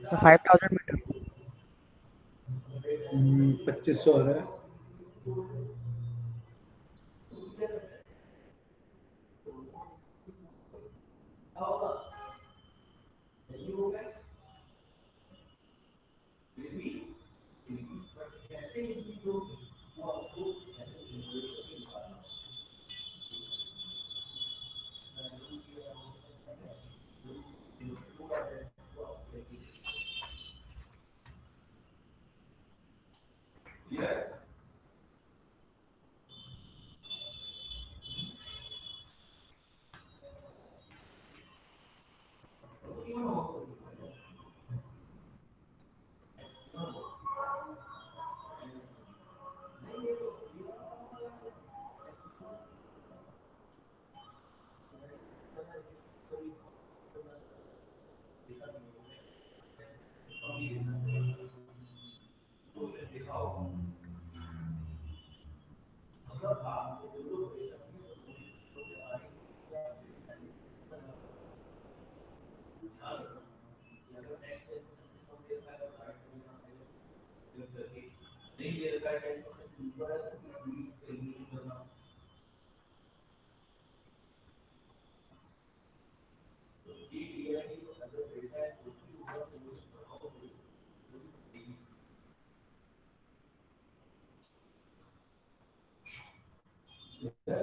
तो 5000 मीटर 2500 आ रहा है।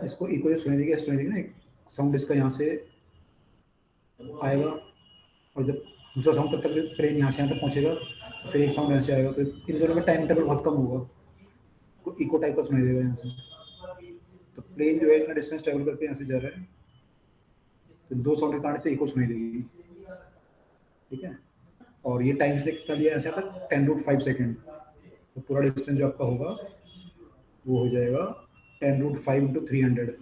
इसको इको जो सुनाई देगी ना, एक साउंड इसका यहाँ से आएगा और जब दूसरा साउंड तब तक प्लेन यहाँ से यहाँ तक पहुँचेगा, फिर एक साउंड यहाँ से आएगा, तो इन दोनों में टाइम इंटरवल बहुत कम होगा, तो इको टाइप का सुनाई देगा यहाँ से। तो प्लेन जो है इतना डिस्टेंस ट्रेवल करके यहाँ से जा रहा है, तो दो साउंड के कारण से इको सुनाई देगी, ठीक है। और ये टाइम से कितना दिया ऐसे तक 10√5 सेकेंड, तो पूरा डिस्टेंस जो आपका होगा वो हो जाएगा 10√5 × 300।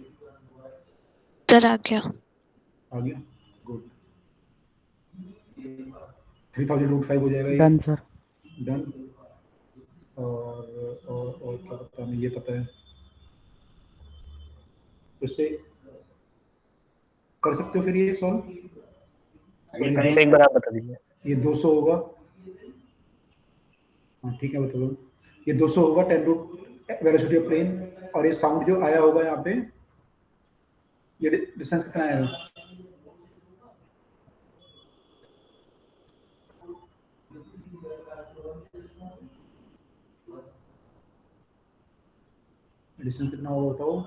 सर आ गया। आ गया, गुड। 3000√5 हो जाएगा ये। Done sir. डन। और क्या पता नहीं, ये पता है, इससे कर सकते हो फिर ये सॉल्व। एक बार आप बता दीजिए। ये 200 होगा, हाँ ठीक है बता दो। ये 200 होगा 10 वेलोसिटी ऑफ प्लेन, और ये साउंड जो आया होगा यहाँ पे, ये डिस्टेंस कितना आएगा? डिस्टेंस कितना होगा बताओ?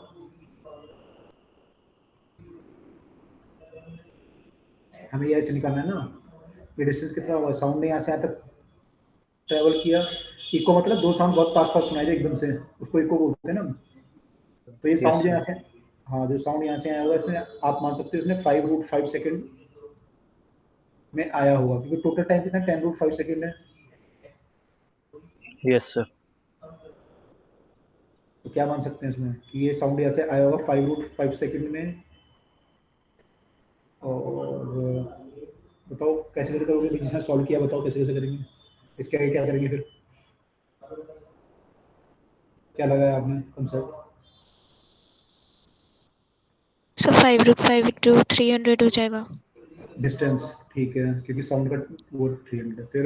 हमें ये निकालना है ना, ये डिस्टेंस कितना होगा? साउंड ने यहाँ से यहाँ तक ट्रेवल किया, इको मतलब दो साउंड बहुत पास पास सुनाई दे एकदम से, उसको इको बोलते हैं ना। तो ये साउंड जो यहाँ से, हाँ जो साउंड यहाँ से आया होगा, इसमें आप मान सकते हो इसमें 5√5 सेकेंड में आया होगा, क्योंकि टोटल टाइम कितना 10√5 सेकेंड है। Yes sir. तो क्या मान सकते हैं इसमें कि ये साउंड यहाँ से आया होगा 5√5 सेकेंड में। और बताओ कैसे कैसे करोगे, जिसने सॉल्व किया बताओ कैसे कैसे करेंगे, इसके आगे क्या करेंगे फिर, क्या लगाया आपने कंसेप्ट? सर 5√5 × 300 हो जाएगा। डिस्टेंस, ठीक है, क्योंकि साउंड का वो 300 है। फिर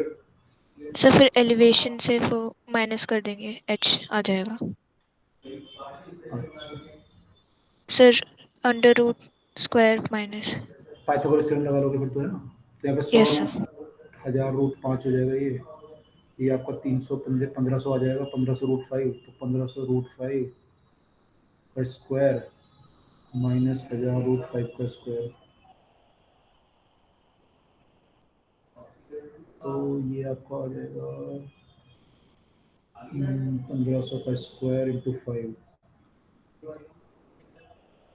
सर फिर एलिवेशन से वो माइनस कर देंगे, h आ जाएगा। अच्छा, सर √² माइनस। पाइथागोरस थ्योरम लगा लोगे फिर तो, है ना। तो यहाँ पे 100 यस सर। 1000√5 हो जाएगा, ये आपका 1500 आ जाएगा, 1500√5, तो 1500√5 का स्क्वायर माइनस 1000√5 का स्क्वायर, तो ये आपका आ जाएगा 1500 का स्क्वायर इंटू 5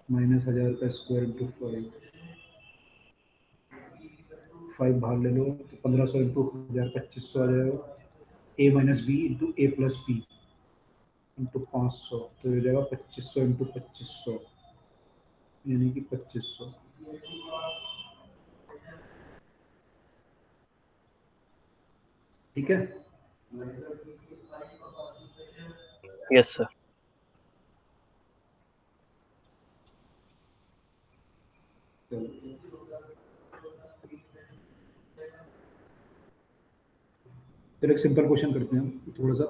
माइनस 1000 का स्क्वायर इंटू 5 बाहर ले लो, तो 1500 इंटू 1000 2500 आ जाएगा, a minus B into A plus B into 500, तो हो जाएगा 2500 इंटू 2500, यानी कि 2500। ठीक है, यस सर। फिर एक सिंपल क्वेश्चन करते हैं, थोड़ा सा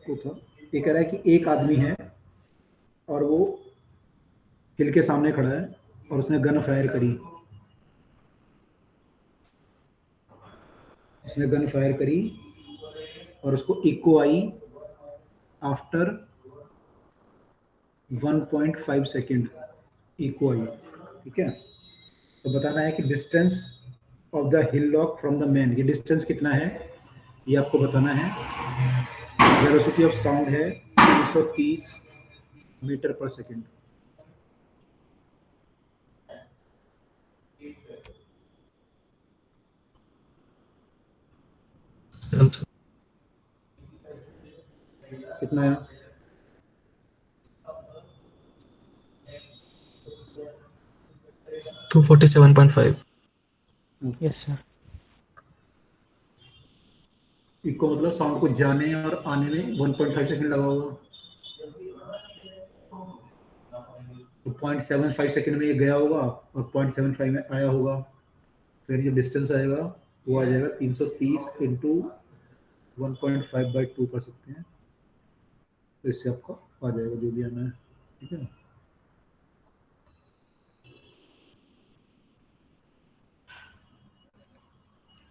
वो था। ये कह रहा है कि एक आदमी है और वो हिल के सामने खड़ा है और उसने गन फायर करी, और उसको eco I after 1.5 second, eco I, ठीक है। तो बताना है कि distance of the hill lock from the man, ये डिस्टेंस कितना है ये आपको बताना है। वेलोसिटी ऑफ साउंड है 330 मीटर पर सेकेंड। कितना है? टू 247.5। Yes sir. इको मतलब साउंड को जाने और आने में 1.5 सेकंड लगा होगा। तो 0.75 सेकंड में ये गया होगा और 0.75 में आया होगा, फिर जो डिस्टेंस आएगा वो आ जाएगा 330 इंटू 1.5/2 कर सकते हैं, तो इससे आपका आ जाएगा जो भी आना है, ठीक है।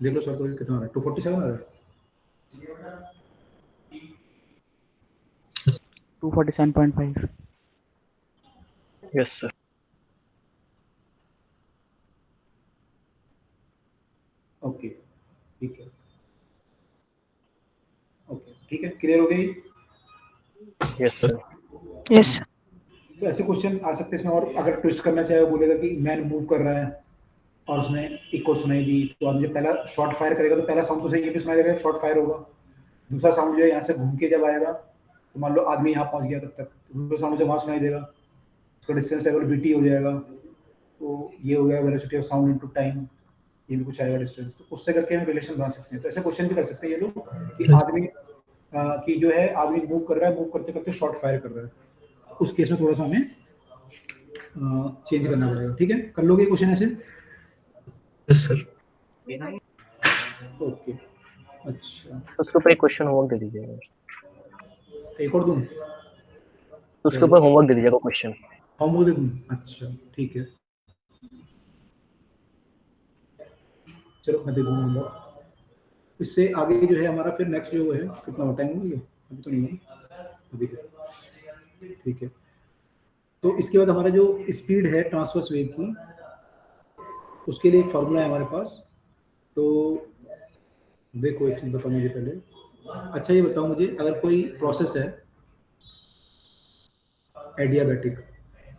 देख लो सर को कितना आ रहा है, 247 आ रहा है। 247.5। Yes sir. ओके ठीक है, ओके ठीक है, क्लियर हो गई। Yes sir. यस। तो ऐसे क्वेश्चन आ सकते हैं इसमें, और अगर ट्विस्ट करना चाहे वो बोलेगा कि मैन मूव कर रहा है और उसने इको सुनाई दी, तो आदमी जब पहला शॉट फायर करेगा तो पहला साउंड तो सही ये भी सुनाई देगा, शॉट फायर होगा। दूसरा साउंड जो है यहाँ से घूम के जब आएगा तो मान लो आदमी यहाँ पहुँच गया तब तक, तो दूसरा साउंड से वहाँ सुनाई देगा, उसका डिस्टेंस लेवल बीटी हो जाएगा, तो ये हो गया velocity of sound into time, ये भी कुछ आएगा डिस्टेंस, तो उससे करके हम रिलेशन बना सकते हैं। तो ऐसे क्वेश्चन भी कर सकते हैं ये लोग कि आदमी की जो है आदमी मूव कर रहा है, मूव करते करते शॉट फायर कर रहा है, उस केस में थोड़ा सा हमें चेंज करना पड़ेगा, ठीक है। कर लोगे क्वेश्चन ऐसे? Yes sir. ओके अच्छा, उसके ऊपर एक क्वेश्चन होमवर्क दे दीजिएगा, एक और दूं? उसके ऊपर होमवर्क दे दीजिएगा क्वेश्चन। होमवर्क दे दूं? अच्छा ठीक है, चलो मैं दे दूंगा होमवर्क। इससे आगे जो है हमारा फिर नेक्स्ट जो है, कितना टाइम हो गया अभी? तो नहीं है अभी, ठीक है। तो इसके बाद हमारा जो स्पीड है ट्रांसवर्स वेव की, उसके लिए एक फॉर्मूला है हमारे पास। तो देखो एक चीज बताओ मुझे पहले, अच्छा ये बताओ मुझे, अगर कोई प्रोसेस है एडियाबैटिक,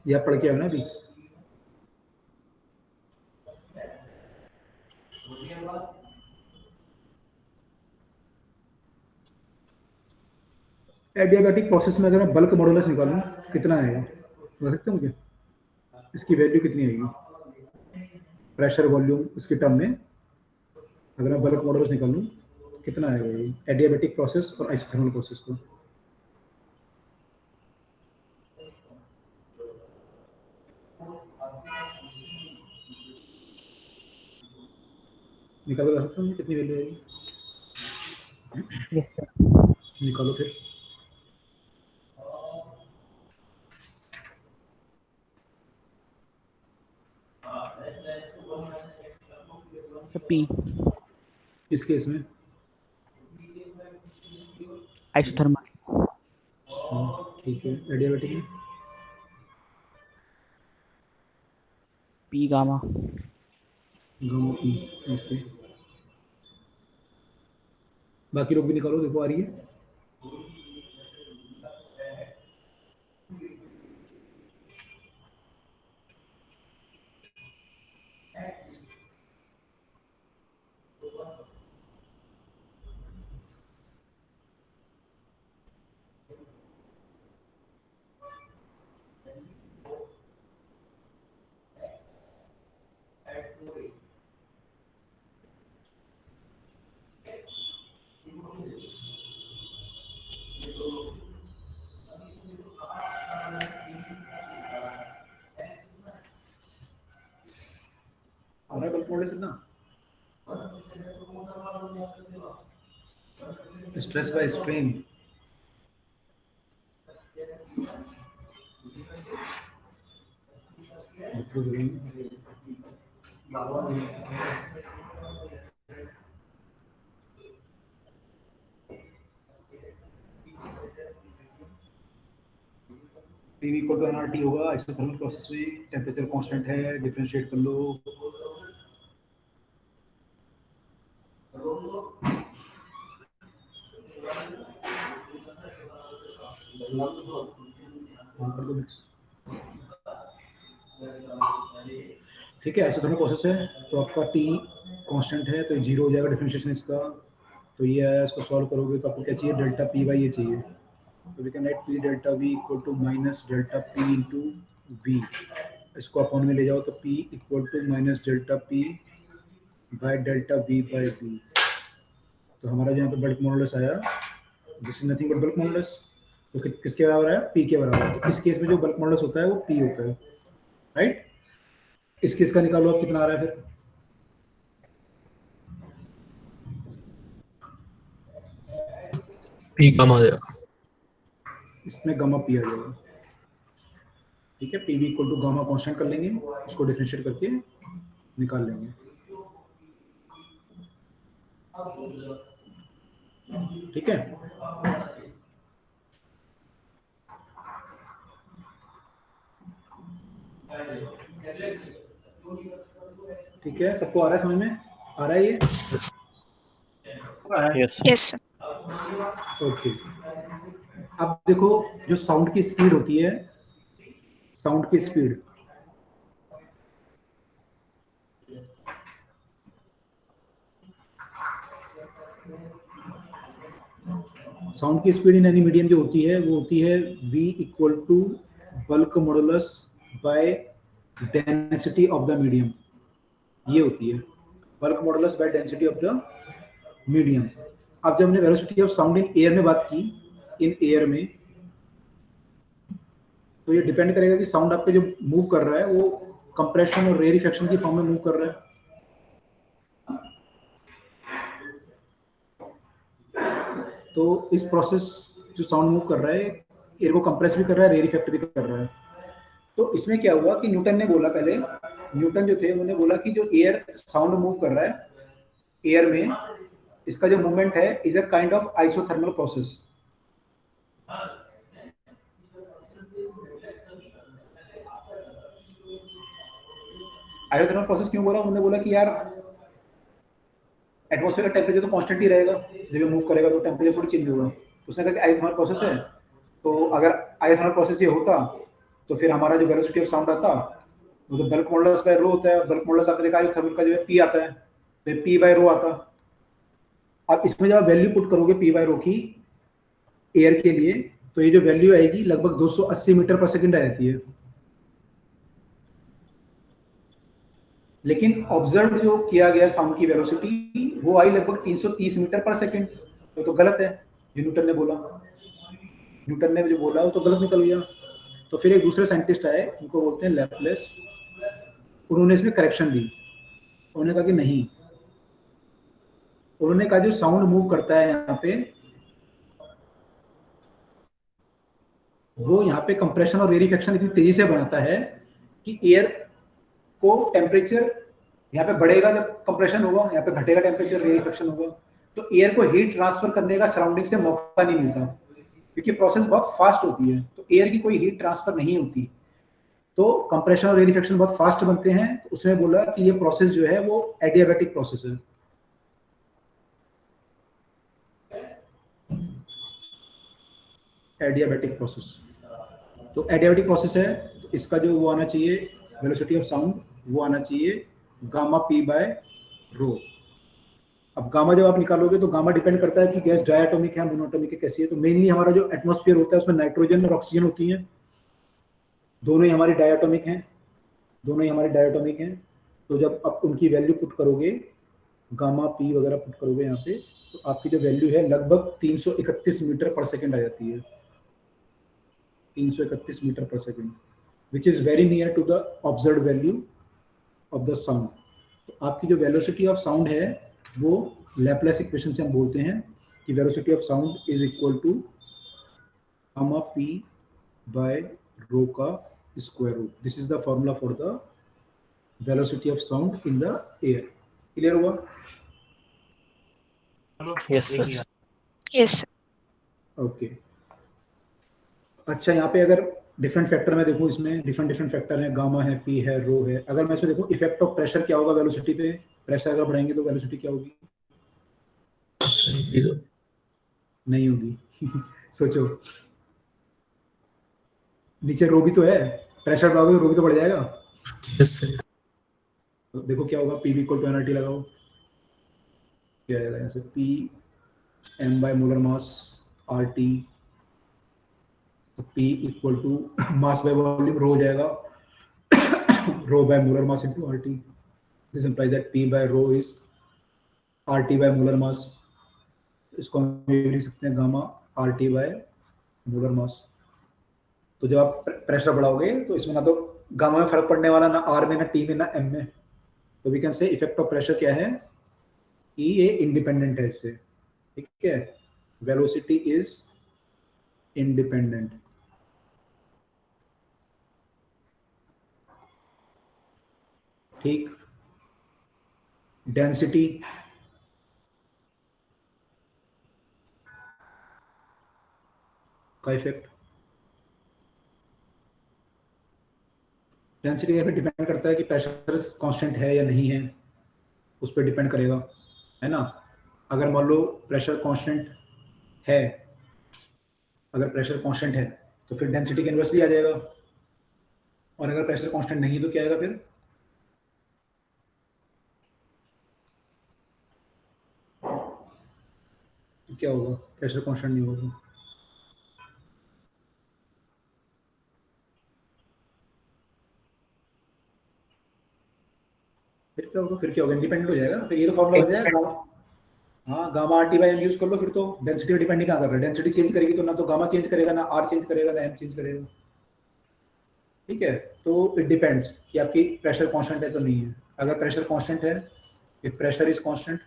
ये आप पढ़ के आए ना अभी? एडियाबैटिक प्रोसेस में अगर मैं बल्क मॉडुलस निकालूं कितना आएगा, बता सकते हैं मुझे? इसकी वैल्यू कितनी आएगी प्रेशर वॉल्यूम उसके टर्म में, अगर मैं बल्क मॉडुलस निकालूं कितना आएगा ये एडियाबैटिक प्रोसेस और आइसोथर्मल प्रोसेस को? निकालो, बता सकते हैं कितनी वैल्यू आएगी? Yes sir. निकालो फिर। सर पी इस केस में आइसोथर्मल। ठीक है, एडियाबैटिक में P gamma. Gamma P, okay. बाकी लोग भी निकालो, देखो आ रही है। आ रहा है बल्क मॉडुलस इतना? Stress by strain, P equal to NRT होगा आइसोथर्मल प्रोसेस में, टेम्परेचर कांस्टेंट है, डिफरेंशिएट कर लो। कर दो मिक्स, ठीक है। आइसोथर्मल प्रोसेस है तो आपका टी कांस्टेंट है, तो जीरो हो जाएगा डिफरेंशिएशन इसका, तो ये आया, इसको सॉल्व करोगे तो आपको क्या चाहिए, डेल्टा पी बाई ये चाहिए, तो we can write P delta V equal to minus delta P into V, इसको अपॉन में ले जाओ तो P equal to minus delta P by delta V by V. तो हमारा जो यहाँ पे बल्क मॉडुलस आया, this is nothing but bulk modulus, तो किसके बराबर है? P के बराबर है। तो इस केस में जो बल्क मॉडुलस होता है वो P होता है, राइट। इस केस का निकालो आप, कितना आ रहा है फिर? P कम आ जाएगा। इसमें गामा P आ जाएगा, ठीक है। PV equal to gamma constant कर लेंगे, उसको डिफरेंशिएट करके निकाल लेंगे, ठीक है। ठीक है, सबको आ रहा है, समझ में आ रहा है ये? Yes yes sir. ओके, अब देखो जो साउंड की स्पीड होती है, साउंड की स्पीड, साउंड की स्पीड इन एनी मीडियम जो होती है वो होती है v equal to bulk modulus by density of the medium, ये होती है bulk modulus by density of the medium. अब जब हमने velocity of sound in air में बात की, इन एयर में, तो ये डिपेंड करेगा कि साउंड आपके जो मूव कर रहा है वो कंप्रेशन और रेयरिफिकेशन की फॉर्म में मूव कर रहा है। तो इस प्रोसेस जो साउंड मूव कर रहा है, एयर को कंप्रेस भी कर रहा है, रेयरिफेक्ट भी कर रहा है। तो इसमें क्या हुआ कि न्यूटन ने बोला, पहले न्यूटन जो थे उन्होंने बोला कि जो एयर साउंड मूव कर रहा है एयर में, इसका जो मूवमेंट है is a kind of isothermal process. Isothermal process क्यों बोला? उन्होंने बोला कि यार एटमॉस्फेयर का टेम्परेचर तो कांस्टेंट ही रहेगा, जब ये मूव करेगा तो टेम्परेचर थोड़ी चेंज होगा। तो उसने कहा कि आइसोथर्मल प्रोसेस है, तो अगर आइसोथर्मल प्रोसेस ये होता तो फिर हमारा जो वेलोसिटी ऑफ साउंड आता वो तो बल्क मॉडुलस बाय रो होता है। बल्क मॉडुलस आपने देखा आइसोथर्मल का जो है P आता है, तो P बाय रो आता। अब इसमें जब आप वैल्यू पुट करोगे P बाय रो की एयर के लिए, तो ये जो वैल्यू आएगी लगभग 280 मीटर पर सेकंड आ जाती है। लेकिन ऑब्जर्व जो किया गया साउंड की वेलोसिटी वो आई लगभग 330 मीटर पर सेकंड, तो गलत है। जो न्यूटन ने बोला, न्यूटन ने जो बोला वो तो गलत निकल गया। तो फिर एक दूसरे साइंटिस्ट आए, उनको बोलते हैं लैपलेस, उन्होंने इसमें करेक्शन दी। उन्होंने कहा कि नहीं, उन्होंने कहा जो साउंड मूव करता है यहाँ पे, वो यहाँ पे कंप्रेशन और रेयरिफिकेशन इतनी तेजी से बनाता है कि एयर को टेम्परेचर यहाँ पे बढ़ेगा जब कंप्रेशन होगा, यहाँ पे घटेगा टेम्परेचर, रेयरिफिकेशन होगा, तो एयर को हीट ट्रांसफर करने का सराउंडिंग से मौका नहीं मिलता, क्योंकि प्रोसेस बहुत फास्ट होती है। तो एयर की कोई हीट ट्रांसफर नहीं होती, तो कंप्रेशन और रेयरिफिकेशन बहुत फास्ट बनते हैं। तो उसने बोला कि ये प्रोसेस जो है वो एडियाबैटिक प्रोसेस है। एडियाबैटिक प्रोसेस, तो एडियाबैटिक प्रोसेस है, तो इसका जो वो आना चाहिए वेलोसिटी ऑफ साउंड, वो आना चाहिए गामा P बाय रो। अब गामा जब आप निकालोगे तो गामा डिपेंड करता है कि गैस डायटोमिक है, मोनोटोमिक है, कैसी है। तो मेनली हमारा जो एटमॉस्फेयर होता है उसमें नाइट्रोजन और ऑक्सीजन होती हैं, दोनों ही हमारी डायटोमिक हैं, दोनों ही हमारी डायटोमिक हैं। तो जब आप उनकी वैल्यू पुट करोगे, गामा P वगैरह पुट करोगे यहाँ पे, तो आपकी जो वैल्यू है लगभग 331 मीटर पर सेकेंड आ जाती है, 331 मीटर पर second, which is very near to the observed value of the sound. तो आपकी जो वेलोसिटी ऑफ साउंड है वो लैपलेस इक्वेशन से हम बोलते हैं कि velocity of sound is equal to gamma P by rho का square root. This is the formula for the velocity of sound in the air. Clear हुआ? Yes sir. Yes okay. अच्छा, यहाँ पे अगर डिफरेंट फैक्टर में देखूँ, इसमें different factor हैं, गामा है, P है, रो है। अगर मैं इसमें देखूँ इफेक्ट ऑफ प्रेशर क्या होगा वेलोसिटी पे, प्रेशर अगर बढ़ाएंगे तो वेलोसिटी क्या होगी? नहीं होगी। सोचो, नीचे रो भी तो है, प्रेशर बढ़ाओगे रो भी तो बढ़ जाएगा। Yes sir. तो देखो क्या होगा, P इक्वल टू nRT लगाओ, क्या आएगा यहाँ से, P m by molar mass RT, तो P equal to mass by volume rho हो जाएगा, rho by molar mass into RT। This implies that P by rho is RT by molar mass. इसको हम लिख सकते हैं gamma RT by molar mass. तो जब आप प्रेशर बढ़ाओगे तो इसमें ना तो गामा में फर्क पड़ने वाला, ना आर में, ना टी में, ना एम में। तो we can say effect of pressure क्या है कि ये इंडिपेंडेंट है इससे, ठीक है। Velocity is independent. ठीक। डेंसिटी का इफेक्ट, डेंसिटी पे डिपेंड करता है कि प्रेशर कांस्टेंट है या नहीं है, उस पर डिपेंड करेगा, है ना। अगर मान लो प्रेशर कांस्टेंट है, अगर प्रेशर कांस्टेंट है तो फिर डेंसिटी के इनवर्सली आ जाएगा, और अगर प्रेशर कांस्टेंट नहीं है तो क्या आएगा फिर, तो क्या होगा, प्रेशर कांस्टेंट नहीं होगा। फिर क्या होगा, फिर क्या होगा, इंडिपेंडेंट हो जाएगा ना, फिर ये तो फॉर्मूला बन जाएगा। हाँ, gamma R T by M use कर लो, फिर तो डेंसिटी पे डिपेंड नहीं कहाँ कर रहा है, डेंसिटी चेंज करेगी तो ना तो गामा चेंज करेगा, ना आर चेंज करेगा, ना एम चेंज करेगा, ठीक है। तो इट डिपेंड्स कि आपकी प्रेशर कांस्टेंट है तो नहीं है। अगर प्रेशर कांस्टेंट है, इफ प्रेशर इज कांस्टेंट,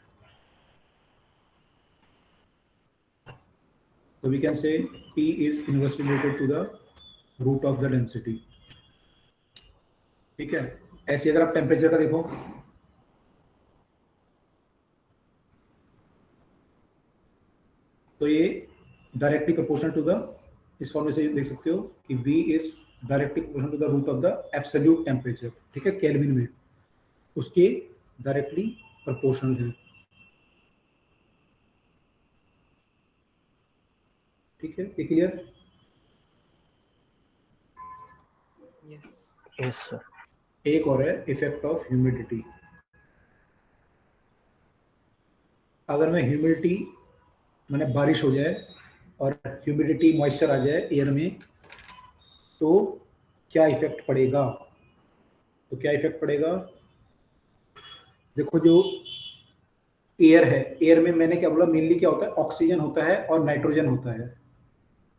तो we can say P is inversely related to the root of the density, ठीक है। ऐसे अगर आप टेम्परेचर का देखो, तो ये डायरेक्टली प्रोपोर्शनल टू द, इस फॉर्मूले से देख सकते हो कि V is directly proportional to the root of the absolute temperature, ठीक है, केल्विन में, उसके डायरेक्टली प्रोपोर्शनल है, ठीक है। ये क्लियर? Yes sir. एक और है इफेक्ट ऑफ ह्यूमिडिटी। अगर मैं ह्यूमिडिटी, मैंने बारिश हो जाए और ह्यूमिडिटी मॉइस्चर आ जाए एयर में, तो क्या इफेक्ट पड़ेगा, तो क्या इफेक्ट पड़ेगा, देखो जो एयर है, एयर में मैंने क्या बोला, मेनली क्या होता है, ऑक्सीजन होता है और नाइट्रोजन होता है,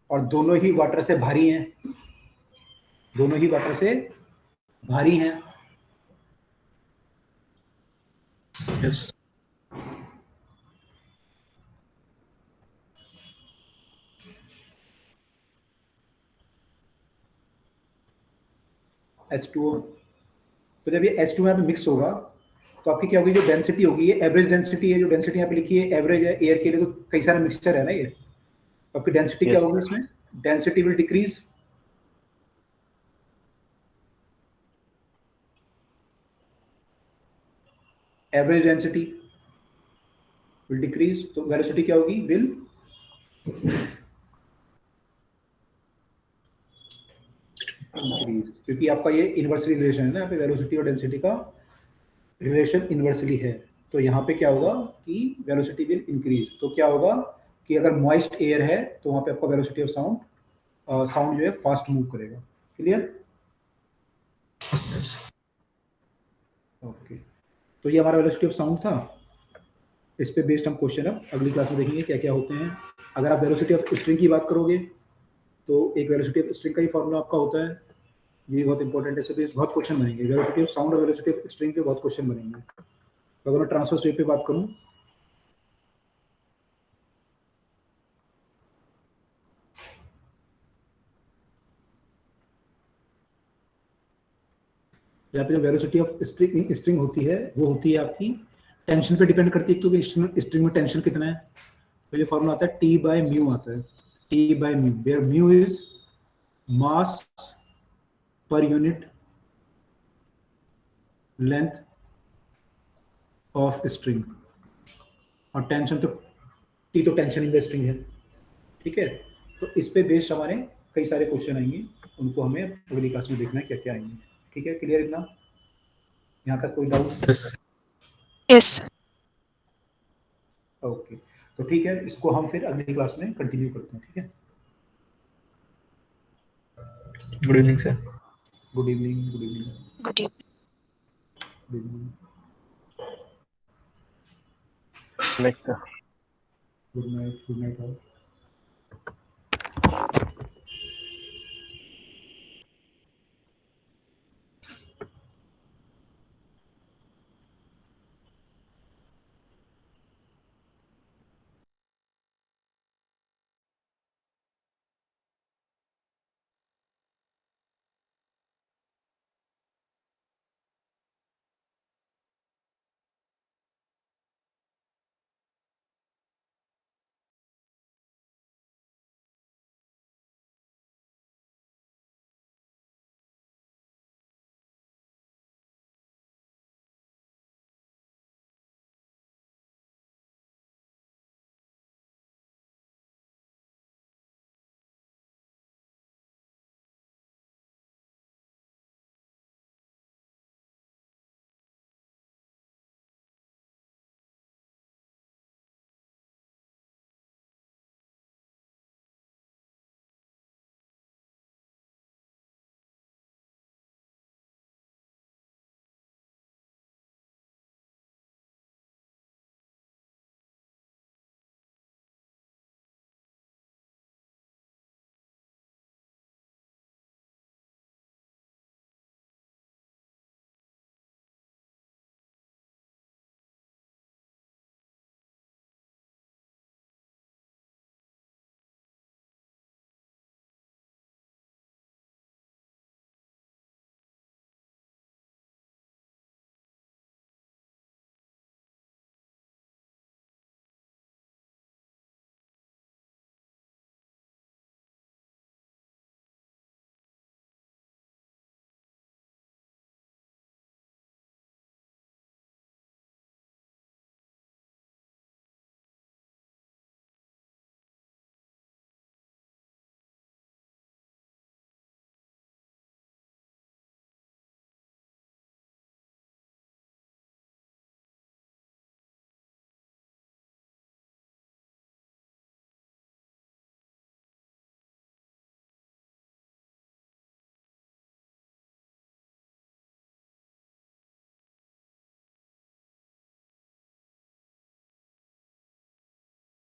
और दोनों ही वाटर से भारी हैं, दोनों ही वाटर से भारी हैं। यस H2O, तो जब ये H2 यहाँ पे मिक्स होगा तो आपकी क्या होगी, जो डेंसिटी होगी, ये एवरेज डेंसिटी है, जो डेंसिटी यहाँ पे लिखी है एवरेज है एयर के लिए, तो कई सारे मिक्सचर है ना ये, तो आपकी डेंसिटी क्या Yes, होगी इसमें, density will decrease, average density will decrease, तो वेलोसिटी क्या होगी, विल इंक्रीज, क्योंकि आपका ये इनवर्सली रिलेशन है ना, यहाँ पे वेलोसिटी और डेंसिटी का रिलेशन इनवर्सली है। तो यहाँ पे क्या होगा कि वेलोसिटी विल इंक्रीज, तो क्या होगा कि अगर मॉइस्ट एयर है तो वहाँ पे आपका वेलोसिटी ऑफ साउंड, साउंड जो है फास्ट मूव करेगा। क्लियर? यस ओके, तो ये हमारा वेलोसिटी ऑफ साउंड था। इस पे बेस्ड हम क्वेश्चन अब अगली क्लास में देखेंगे क्या क्या होते हैं। अगर आप वेलोसिटी ऑफ स्ट्रिंग की बात करोगे तो एक वेलोसिटी ऑफ स्ट्रिंग का ही फॉर्मूला आपका होता है, ये बहुत इंपॉर्टेंट है, इससे बहुत क्वेश्चन बनेंगे, वेलोसिटी ऑफ साउंड और वेलोसिटी ऑफ स्ट्रिंग पे बहुत क्वेश्चन बनेंगे। तो अगर मैं ट्रांसवर्स वेव पे बात करूँ, यहाँ पे जो वेलोसिटी ऑफ स्ट्रिंग होती है वो होती है आपकी टेंशन पे डिपेंड करती है, क्योंकि स्ट्रिंग में टेंशन कितना है, तो ये फॉर्मूला आता है T बाय म्यू आता है, T by mu, where mu is mass per unit length of string, और टेंशन तो T तो टेंशन इन द स्ट्रिंग है, ठीक है। तो इस पे बेस्ड हमारे कई सारे क्वेश्चन आएंगे, उनको हमें अगली क्लास में देखना है क्या क्या आएंगे, ठीक है। क्लियर इतना, यहाँ तक कोई डाउट? Yes yes. ओके, तो ठीक है, इसको हम फिर अगली क्लास में कंटिन्यू करते हैं, ठीक है। Good evening sir good evening, good evening, good evening. Good evening, next good night, good night.